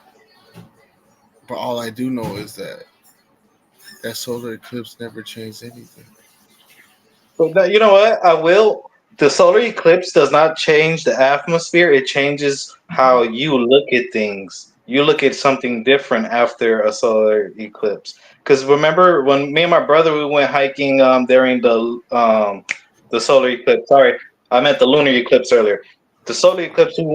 B: but all I do know is that solar eclipse never changed anything.
C: But you know what? I will. The solar eclipse does not change the atmosphere. It changes how you look at things. You look at something different after a solar eclipse. Because remember when me and my brother we went hiking during the solar eclipse. Sorry, I meant the lunar eclipse earlier. The solar eclipse we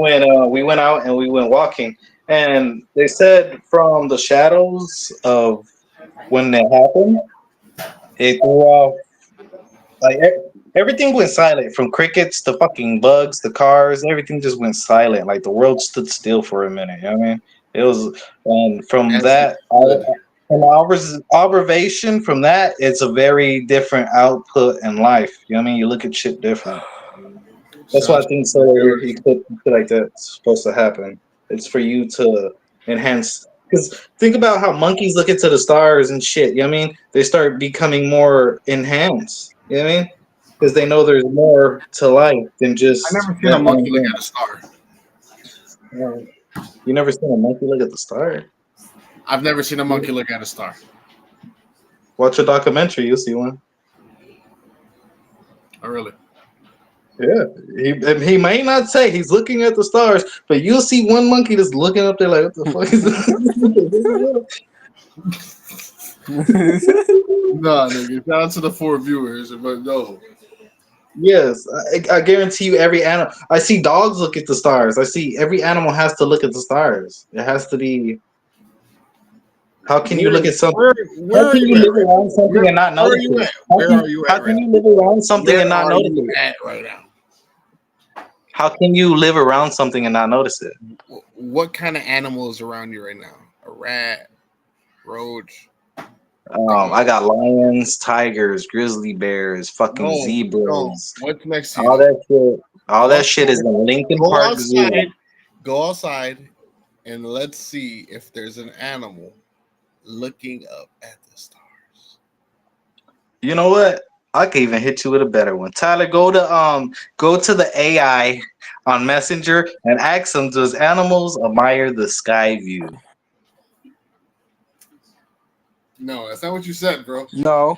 C: went out and we went walking, and they said from the shadows of when it happened, it threw off like everything went silent from crickets to fucking bugs to cars. Everything just went silent. Like the world stood still for a minute. You know what I mean? It was, and from
B: As it
C: that,
B: should.
C: an observation from that, it's a very different output in life. You know what I mean? You look at shit different. That's
B: Shout
C: why
B: out
C: I
B: to
C: think
B: the
C: solar
B: viewers.
C: eclipse and shit like that's supposed to happen. It's for you to enhance. Because think about how monkeys look into the stars and shit. You know what I mean? They start becoming more enhanced. You know what I mean? Because they know there's more to life than
B: I
C: just
B: never seen a
C: that
B: monkey
C: one
B: look
C: thing.
B: at a star.
C: You never seen a monkey look at the star?
B: I've never seen a monkey look at a star.
C: Watch a documentary, you'll see one.
B: Oh, really?
C: Yeah, he may not say he's looking at the stars, but you'll see one monkey just looking up there like, what the fuck is this?
B: Nah, nigga. Shout out to the 4 viewers, but no.
C: Yes, I guarantee you every animal. I see dogs look at the stars. I see every animal has to look at the stars. It has to be. How can you look at something?
B: Where
C: How
B: are
C: can
B: you
C: you
B: at
C: live
B: right now?
C: around something and not
B: Where are
C: notice
B: you
C: it?
B: at? Where are you
C: How
B: at right
C: can
B: now?
C: you live around something
B: Where
C: and not
B: are
C: notice
B: you
C: it?
B: at right now?
C: How can you live around something and not notice it?
B: What kind of animal is around you right now? A rat, roach.
C: I got lions, tigers, grizzly bears, fucking
B: No, no.
C: zebras.
B: What's next to you
C: All
B: though?
C: that shit. All
B: Go
C: that shit is
B: outside.
C: in Lincoln
B: Go
C: Park
B: outside.
C: Zoo.
B: Go outside, and let's see if there's an animal looking up at the stars.
C: You know what? I can even hit you with a better one. Tyler, go to the AI on Messenger and ask them, does animals admire the sky view?
B: No, that's not what you said, bro.
D: No,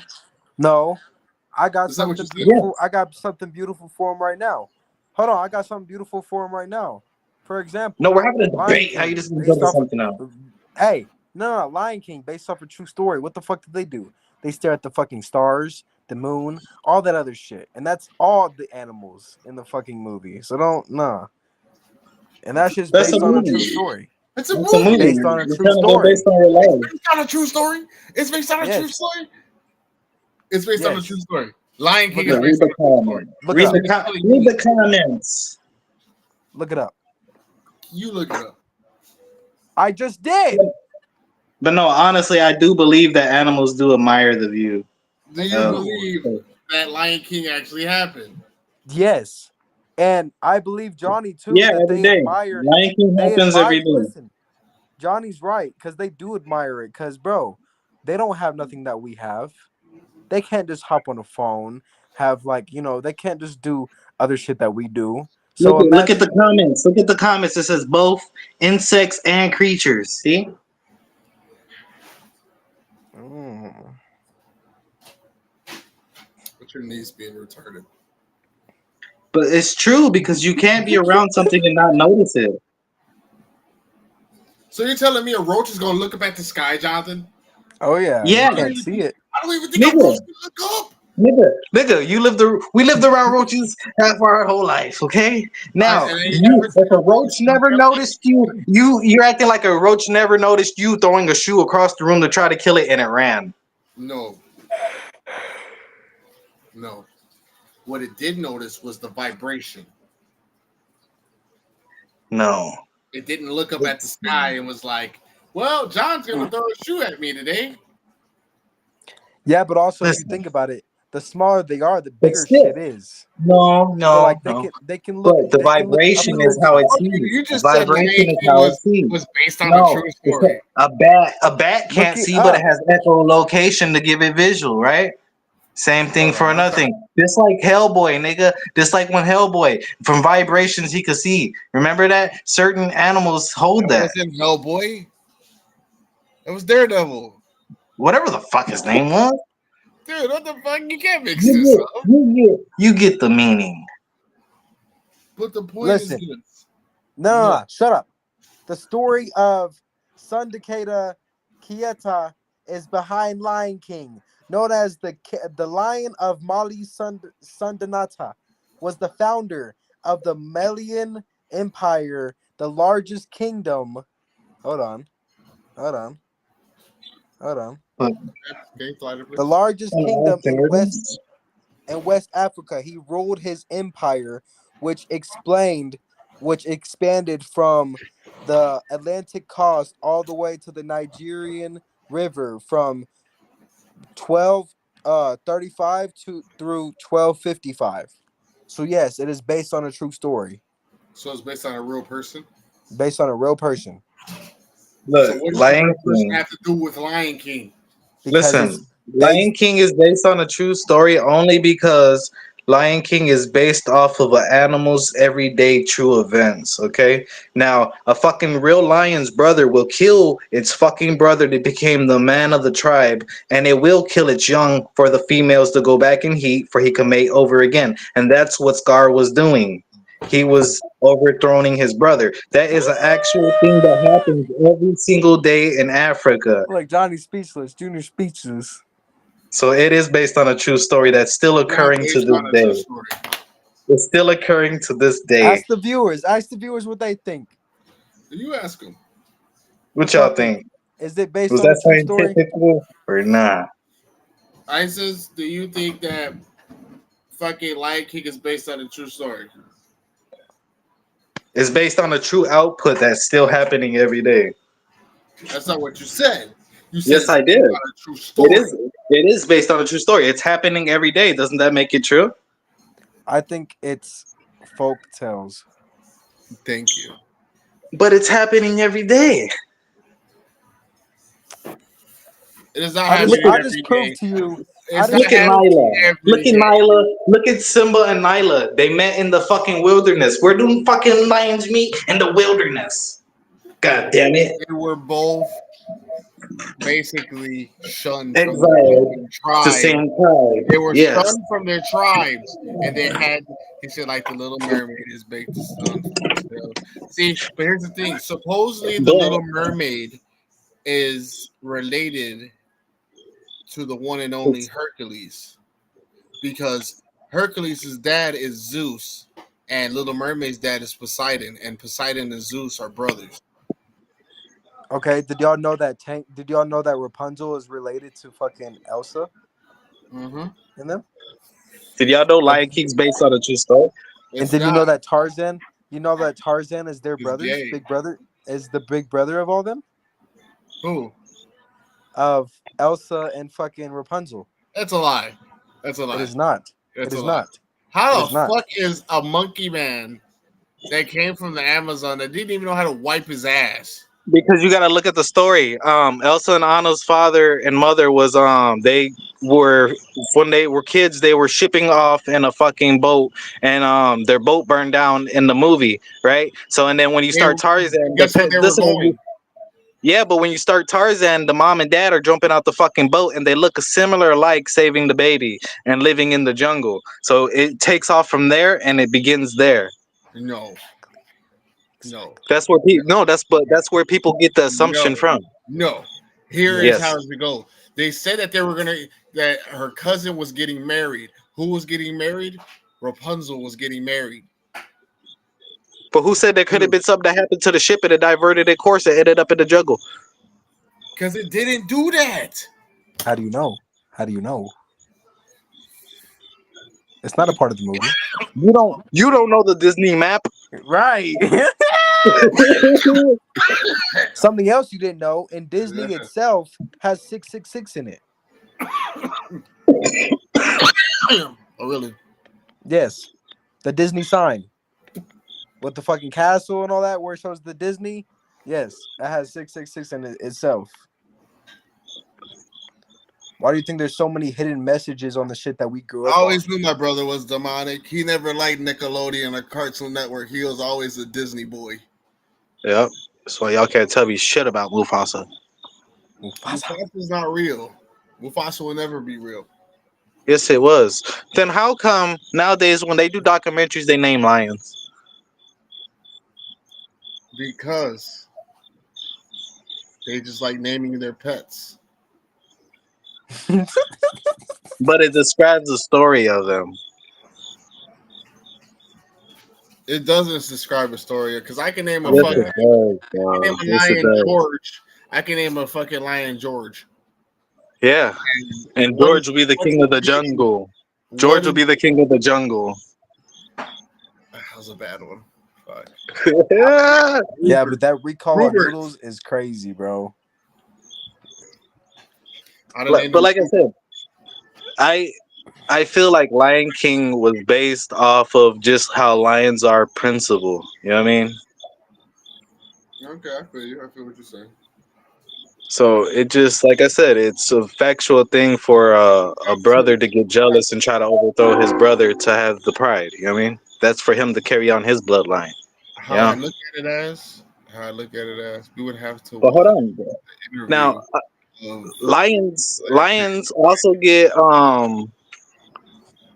D: I got
B: That's not what you
D: something
B: said.
C: Yeah.
D: beautiful. I got something beautiful for him right now. Hold on, I got something beautiful for him right now. For
C: No,
D: example,
C: we're having a
D: Lion
C: debate. How you
D: King,
C: just
D: based
C: jump to
D: off
C: something else?
D: of, hey, no, Lion King, based off a true story. What the fuck did they do? They stare at the fucking stars, the moon, all that other shit, and that's all the animals in the fucking movie. So don't nah, and that's just
C: That's a
D: based on a true
C: movie.
D: story.
B: It's a
C: That's a
B: movie.
C: movie.
D: Based on a
C: You're
D: true
C: telling me based
D: story.
C: on your
B: It's
C: life.
B: based on a true story. It's based on a true
D: Yes,
B: story. It's based on a true
D: yes.
B: story. Lion King
D: Look
B: is
D: it up.
C: Read
B: based on
C: the
B: a true story.
C: comments.
D: Look it up.
C: Read the comments.
D: Look it up.
B: You look it up.
D: I just did.
C: But no, honestly, I do believe that animals do admire the view.
B: Do
D: They
B: you
C: Oh.
B: believe that Lion King actually happened?
D: Yes, and I believe Johnny too
C: Yeah,
D: that
C: every
D: they
C: day.
D: admire.
C: Lion King
D: They
C: happens every
D: admire.
C: day.
D: Listen, Johnny's right because they do admire it. Because bro, they don't have nothing that we have. They can't just hop on a phone. Have they can't just do other shit that we do. So
C: Look at the
D: imagine.
C: comments. Look at the comments. It says both insects and creatures. See?
D: Mm.
B: What's your niece being retarded?
C: But it's true because you can't be around something and not notice it.
B: So you're telling me a roach is gonna look up at the sky, Jonathan?
D: Oh yeah,
C: Yeah.
D: you can't see it.
B: I don't even think a
C: Nigga.
B: roach can look up.
C: Nigga, we lived around roaches half our whole life, okay? Now,
B: And I ain't never seen
C: if a
B: a
C: roach never noticed you're acting like a roach never noticed you throwing a shoe across the room to try to kill it and it ran.
B: No. No. What it did notice was the vibration.
C: No.
B: It didn't look up at the sky and was like, well, John's gonna throw a shoe at me today.
D: Yeah, but also if you
C: Listen.
D: think about it, the smaller they are, the
C: But
D: bigger
C: still,
D: shit is.
C: no.
D: So like they can look
C: But the
D: they can look up
C: vibration
D: at
C: is
D: the
C: how it
D: sky.
C: sees.
B: You
C: The
B: just said Lion
C: vibration is
B: King
C: how it sees.
B: was based on a
C: No,
B: true story.
C: a bat
D: Look
C: can't
D: it
C: see, but it
D: up.
C: has echolocation to give it visual, right? Same thing
D: Hold
C: for
D: on.
C: another thing. Just like Hellboy, nigga. Just like when Hellboy, from vibrations he could see. Remember that? Certain animals hold
B: It
C: that.
B: wasn't Hellboy. It was Daredevil.
C: Whatever the fuck his name was.
B: Dude, what the fuck? You can't mix this up.
C: You get the meaning.
B: But the point
D: Listen.
B: is this.
D: No, shut up. The story of Sun Takeda Kieta is behind Lion King, known as the Lion of Mali Sundanata, was the founder of the Malian Empire, the largest kingdom. Hold on.
B: Okay, Slider, please.
D: The largest kingdom in West Africa. He ruled his empire, which expanded from the Atlantic coast all the way to the Nigerian River from 1235 through 1255. So yes, it is based on a true story,
B: So it's based on a real person.
D: based on a real person.
C: Look,
B: So what does the
C: Lion
B: real person
C: King.
B: have to do with Lion King?
D: Because
C: Listen,
D: it's
C: Lion
D: based.
C: King is based on a true story only because Lion King is based off of an animal's everyday true events, okay? Now, a fucking real lion's brother will kill its fucking brother that became the man of the tribe, and it will kill its young for the females to go back in heat for he can mate over again. And that's what Scar was doing. He was overthrowing his brother. That is an actual thing that happens every single day in Africa.
D: Like Johnny speechless, Junior speechless.
C: So it is based on a true story that's still
B: It's not
C: occurring to
B: based
C: this
B: on a true
C: day.
B: story.
C: It's still occurring to this day.
D: Ask the viewers what they think.
B: You ask him.
C: What y'all think?
D: Is it based
C: Was
D: on a
C: that
D: true story?
C: scientific or not?
B: Isis, do you think that fucking Lion King is based on a true story?
C: It's based on a true output that's still happening every day.
B: That's not what you said. You said
C: Yes,
B: it's
C: I
B: based
C: did.
B: on a true story.
C: It is based on a true story. It's happening every day. Doesn't that make it true?
D: I think it's folk tales.
B: Thank you.
C: But it's happening every day.
B: It is not
D: I
B: happening
D: just
B: every
D: proved
B: day.
D: to you.
B: It's
C: Look
B: not
C: at
B: happening
C: Nyla.
B: every
C: Look at
B: day.
C: Nyla. Look at Simba and Nyla. They met in the fucking wilderness. Where do fucking lions meet? In the wilderness. God damn it.
B: They were both basically shunned from their
C: Exiled
B: fucking
C: to
B: tribe.
C: same tribe.
B: They were
C: Yes.
B: shunned from their tribes, and they had. He said, like the Little Mermaid is baked the sun for itself. See, but here's the thing. Supposedly, the
C: But
B: Little Mermaid is related to the one and only Hercules, because Hercules' dad is Zeus, and Little Mermaid's dad is Poseidon, and Poseidon and Zeus are brothers.
D: Okay, did y'all know that Did y'all know that Rapunzel is related to fucking Elsa
B: Mm-hmm.
D: in them?
C: did y'all know
D: And
C: Lion King's based on a true story?
D: and
B: It's
D: did you
B: not.
D: know that Tarzan? You know that Tarzan is their
B: He's
D: brothers.
B: gay.
D: Big brother is the big brother of all them,
B: Who?
D: of Elsa and fucking Rapunzel.
B: That's a lie. That's a
D: It
B: lie.
D: is not.
B: That's
D: It
B: a
D: is
B: lie.
D: not. It
B: How
D: is
B: the
D: not.
B: fuck is a monkey man that came from the Amazon that didn't even know how to wipe his ass?
C: Because you got to look at the story. Elsa and Anna's father and mother was they were, when they were kids, they were shipping off in a fucking boat, and their boat burned down in the movie, right? So and then when you
B: They,
C: start Tarzan,
B: guess where they were
C: listen,
B: going?
C: yeah, but when you start Tarzan, the mom and dad are jumping out the fucking boat, and they look similar, like saving the baby and living in the jungle. So it takes off from there, and it begins there.
B: No, no,
C: That's where people no, that's where people get the assumption
B: no,
C: from.
B: no. Here is
C: Yes.
B: how it go. They said that that her cousin was getting married. Who was getting married? Rapunzel was getting married.
C: But who said there could have been something that happened to the ship and it diverted its course and ended up in the jungle?
B: Because it didn't do that.
D: How do you know? How do you know? It's not a part of the movie.
C: You don't know the Disney map?
D: Right. Something else you didn't know, and Disney itself has 666 in it.
B: Oh, really?
D: Yes. The Disney sign. With the fucking castle and all that, where it shows the Disney. Yes, it has 666 in it itself. Why do you think there's so many hidden messages on the shit that we grew
B: I
D: up on?
B: always knew my brother was demonic. He never liked Nickelodeon or Cartoon Network. He was always a Disney boy.
C: Yep. That's why y'all can't tell me shit about Mufasa.
B: Mufasa's not real. Mufasa will never be real.
C: Yes, it was. Then how come nowadays when they do documentaries they name lions?
B: Because they just like naming their pets.
C: But it describes the story of them.
B: It doesn't describe a story because I can name a
C: Yes,
B: fucking
C: it does,
B: I can
C: bro.
B: name a
C: Yes, it
B: lion
C: does.
B: George. I can name a fucking lion George.
C: Yeah. And
B: What
C: George
B: is
C: will be the king of the jungle.
B: what
C: George will
B: is
C: be the king of the jungle.
B: that was a bad one. Fuck.
D: Yeah, but that recall on
B: Rupert.
D: Noodles is crazy, bro.
B: I done named
C: But
B: them-
C: like I said, I feel like Lion King was based off of just how lions are principled. You know what I mean?
B: Okay, I feel you. I feel what you're saying.
C: So it just, like I said, it's a factual thing for a brother to get jealous and try to overthrow his brother to have the pride. You know what I mean? That's for him to carry on his bloodline.
B: How
C: Yeah.
B: I look at it as, we would have to
C: But hold
B: watch
C: on.
B: the interview
C: Now,
B: of
C: lions also get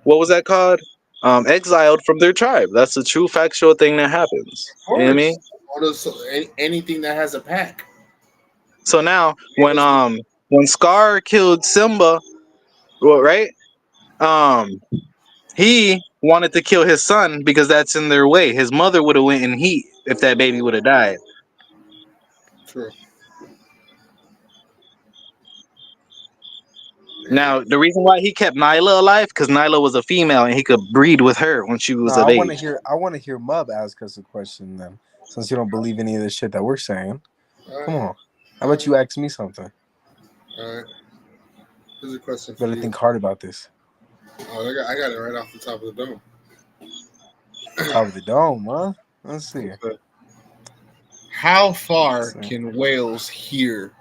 C: what was that called? Exiled from their tribe. That's a true factual thing that happens. You know what I mean?
B: Anything that has a pack.
C: So now when Scar killed Simba, well, right? He wanted to kill his son because that's in their way. His mother would have went in heat if that baby would have died.
B: True.
C: Now, the reason why he kept Nyla alive, because Nyla was a female and he could breed with her when she was
D: No,
C: of
D: I want to
C: age.
D: hear. I want to hear Mub ask us a question then, since you don't believe any of the shit that we're saying. Come on, how about you ask me something?
B: All right. Here's a question
D: You
B: for
D: better
B: you.
D: think hard about this.
B: Oh, I got it right off the top of the dome.
D: Top of the dome, huh? Let's see.
B: How far
D: Let's see.
B: can whales hear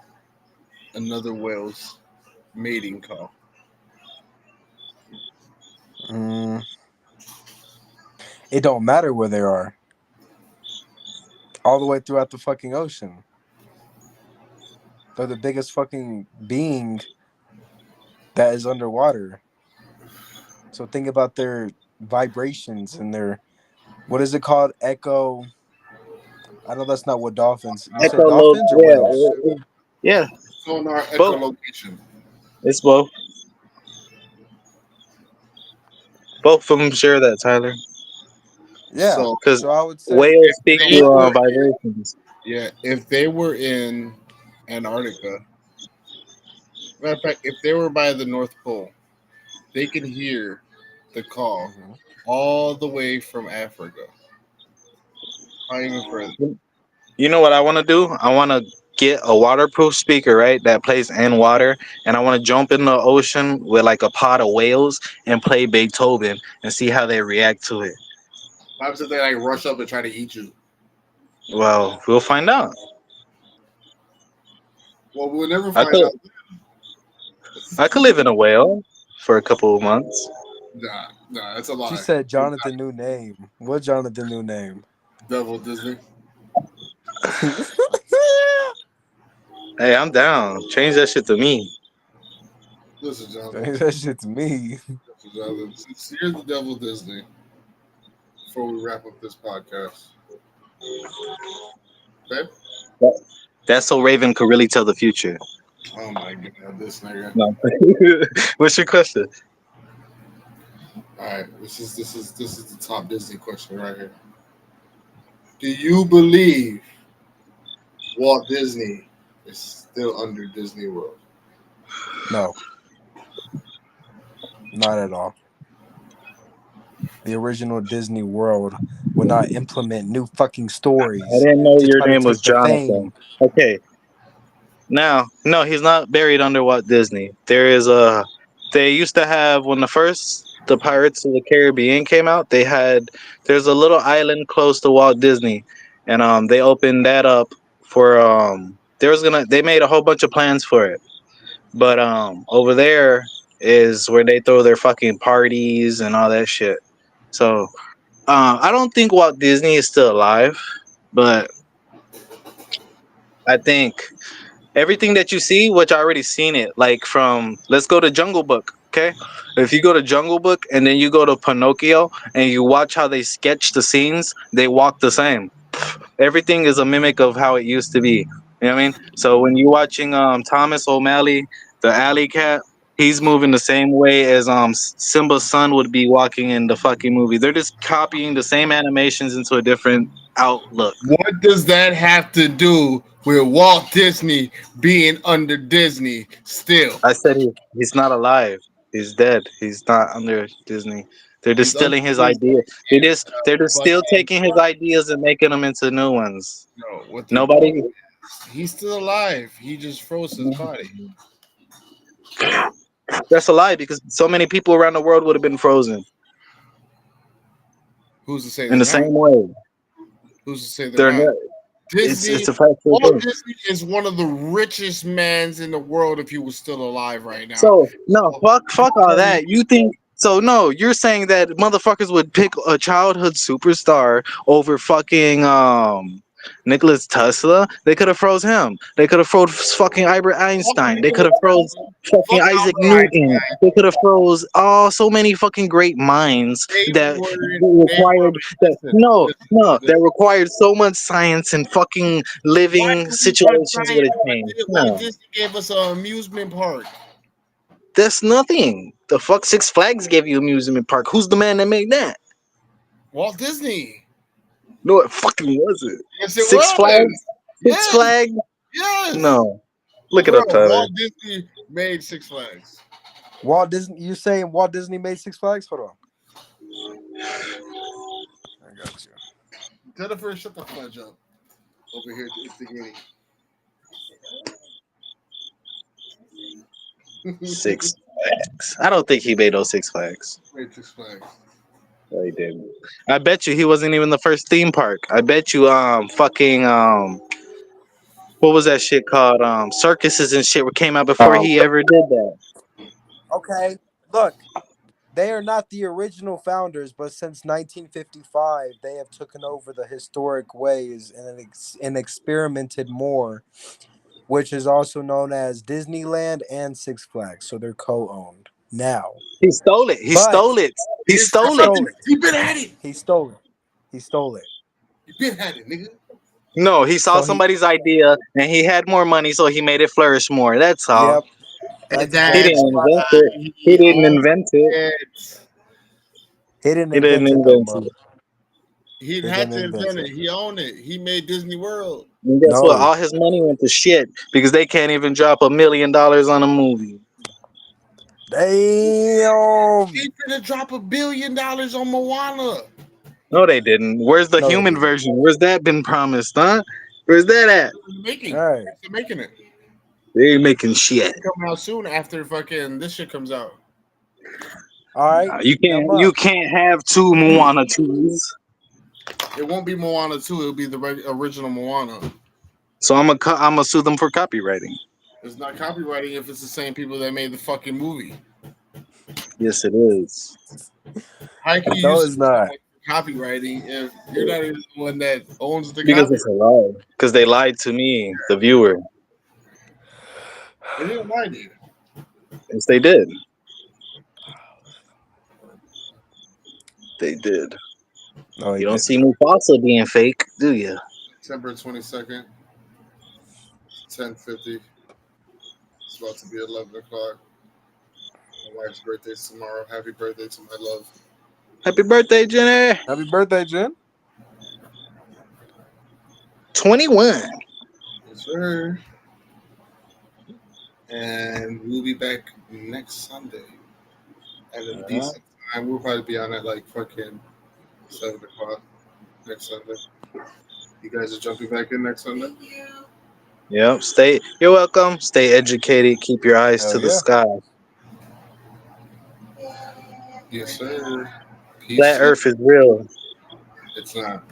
B: another whale's mating call?
D: It don't matter where they are. All the way throughout the fucking ocean. They're the biggest fucking being that is underwater. So think about their vibrations and their what is it called? Echo. I know that's not what dolphins. You said
C: Echolog,
D: dolphins or whales?
C: yeah, yeah,
B: Sonar
C: both.
B: echolocation.
C: It's both. Both of them share that, Tyler.
D: Yeah.
B: So
C: Because
D: So I would say
C: whales
B: if
C: speak
B: they
C: to
B: were,
C: vibrations.
B: yeah, if they were in Antarctica, matter of fact, if they were by the North Pole, they can hear the call
D: Mhm.
B: all the way from Africa, not even further.
C: You know what I want to do? I want to get a waterproof speaker, right, that plays in water, and I want to jump in the ocean with like a pod of whales and play Beethoven and see how they react to it.
B: What happens if they like rush up and try to eat you?
C: Well, we'll find out.
B: Well, we'll never
C: I
B: find
C: could,
B: out.
C: I could live in a whale for a couple of months.
B: Nah, that's a
D: She
B: lie.
D: said Jonathan new name. What Jonathan new name?
B: Devil Disney.
C: Hey, I'm down. Change that shit to me.
B: Listen, Jonathan.
D: that shit's me.
B: Listen, Jonathan. Since you're the Devil Disney, before we wrap up this podcast, okay?
C: That's so Raven could really tell the future.
B: Oh my god, this nigga.
C: No. What's your question?
B: All right, this is the top Disney question right here. Do you believe Walt Disney is still under Disney World?
D: No, not at all. The original Disney World would not implement new fucking
C: I
D: stories
C: didn't know
D: to
C: your
D: try to
C: name was
D: take the
C: Jonathan.
D: fame.
C: Okay. Now, no, he's not buried under Walt Disney. There is a. They used to have when the Pirates of the Caribbean came out. There's a little island close to Walt Disney, and they opened that up for they made a whole bunch of plans for it, but over there is where they throw their fucking parties and all that shit. So I don't think Walt Disney is still alive, but I think everything that you see, which I already seen it, like from let's go to Jungle Book, okay? If you go to Jungle Book and then you go to Pinocchio and you watch how they sketch the scenes, they walk the same. Everything is a mimic of how it used to be. You know what I mean? So when you're watching Thomas O'Malley, the alley cat, he's moving the same way as Simba's son would be walking in the fucking movie. They're just copying the same animations into a different outlook.
B: What does that have to do with Walt Disney being under Disney still?
C: I said he's not alive. He's dead. He's not under Disney. They're just
B: He's under
C: stealing his
B: Disney.
C: ideas. They're just still
B: Fucking
C: taking his ideas and making them into new ones.
B: no, what they're
C: Nobody.
B: doing is he's still alive. He just froze his body.
C: That's a lie because so many people around the world would have been frozen
B: Who's to say
C: in
B: they're
C: the
B: not?
C: same way.
B: Who's to say they're
C: They're
B: not?
C: not.
B: Disney,
C: It's a factual
B: Walt
C: thing.
B: Disney is one of the richest mans in the world if he was still alive right now.
C: So no, fuck all that. You think so? No, you're saying that motherfuckers would pick a childhood superstar over fucking Nicholas Tesla. They could have froze him. They could have froze fucking Albert Einstein. They could have froze fucking
B: Fuck
C: Isaac
B: Albert Einstein.
C: Newton. They could have froze so many fucking great minds that required that required so much science and fucking living situations would have changed.
B: Why
C: No.
B: Disney gave us an amusement park?
C: That's nothing. The fuck Six Flags gave you amusement park. Who's the man that made that?
B: Walt Disney.
C: No, it fucking wasn't.
B: Yes, it
C: Six
B: was.
C: Flags? Six
B: Yes.
C: Flags?
B: Yes.
C: No. Look it up,
B: Bro,
C: Tyler.
B: Walt Disney made Six Flags.
D: Walt Disney. You saying Walt Disney made Six Flags? Hold on. I got you.
B: Jennifer, shut the fudge up. Over here at the beginning.
C: Six Flags. I don't think he made those Six Flags.
B: Made Six Flags.
C: No, he didn't. I bet you he wasn't even the first theme park. I bet you fucking what was that shit called? Circuses and shit came out before he ever did that.
D: Okay, look, they are not the original founders, but since 1955, they have taken over the historic ways and experimented more which is also known as Disneyland and Six Flags. So they're co-owned now.
C: He stole it. He
D: But-
C: stole it. He
B: He's
C: stole
D: stole
C: it.
D: it.
B: He been at it.
D: He stole it. He stole it.
B: He been at it, nigga.
C: No, he saw
D: So he-
C: somebody's idea and he had more money, so he made it flourish more. That's all.
D: Yep.
B: And
D: That's
C: He
D: it.
C: didn't invent it. He didn't invent it.
B: it.
D: He didn't
C: He didn't
D: invent it, though,
C: invent
D: Mo.
C: it.
B: He
D: He
B: had to
D: didn't invent
B: invent
D: it.
B: it. He owned it. He made Disney World.
C: And guess
D: No.
C: what? All his money went to shit because they can't even drop $1 million on a movie.
D: Damn.
B: He's gonna drop $1 billion on Moana.
C: No, they didn't. Where's the
D: No, they
C: human
D: didn't.
C: version? Where's that been promised, huh? Where's that at?
B: They're making.
D: All right.
B: They're making it.
C: They ain't making shit.
B: It's coming out soon after fucking this shit comes out.
D: All right.
C: You can't.
D: Now,
C: You can't have two Moana 2s.
B: It won't be Moana 2. It'll be the original Moana.
C: So I'm gonna sue them for copywriting.
B: It's not copywriting if it's the same people that made the fucking movie.
C: Yes, it is.
B: How can you
D: No,
B: use
D: it's not.
B: copywriting if you're not even the one that owns the
C: Because
B: copyright?
C: it's a lie. Because they lied to me, the viewer.
B: They didn't lie to you.
C: Yes, they did. They did.
D: No, he
C: You don't
D: didn't.
C: see Mufasa being fake, do you?
B: September 22nd, 10:50. It's about to be 11 o'clock. My wife's birthday's tomorrow. Happy birthday to my love.
C: Happy birthday, Jenny.
D: Happy birthday, Jen.
C: 21.
B: Yes, sir. And we'll be back next Sunday at a decent time. We'll probably be on at like fucking 7 o'clock next Sunday. You guys are jumping back in next Sunday?
E: Thank you.
C: Yep. You're welcome. Stay educated. Keep your eyes
D: Hell
C: to the
D: yeah.
C: sky.
B: Yes, sir. Peace.
C: Flat Earth is real.
B: It's not.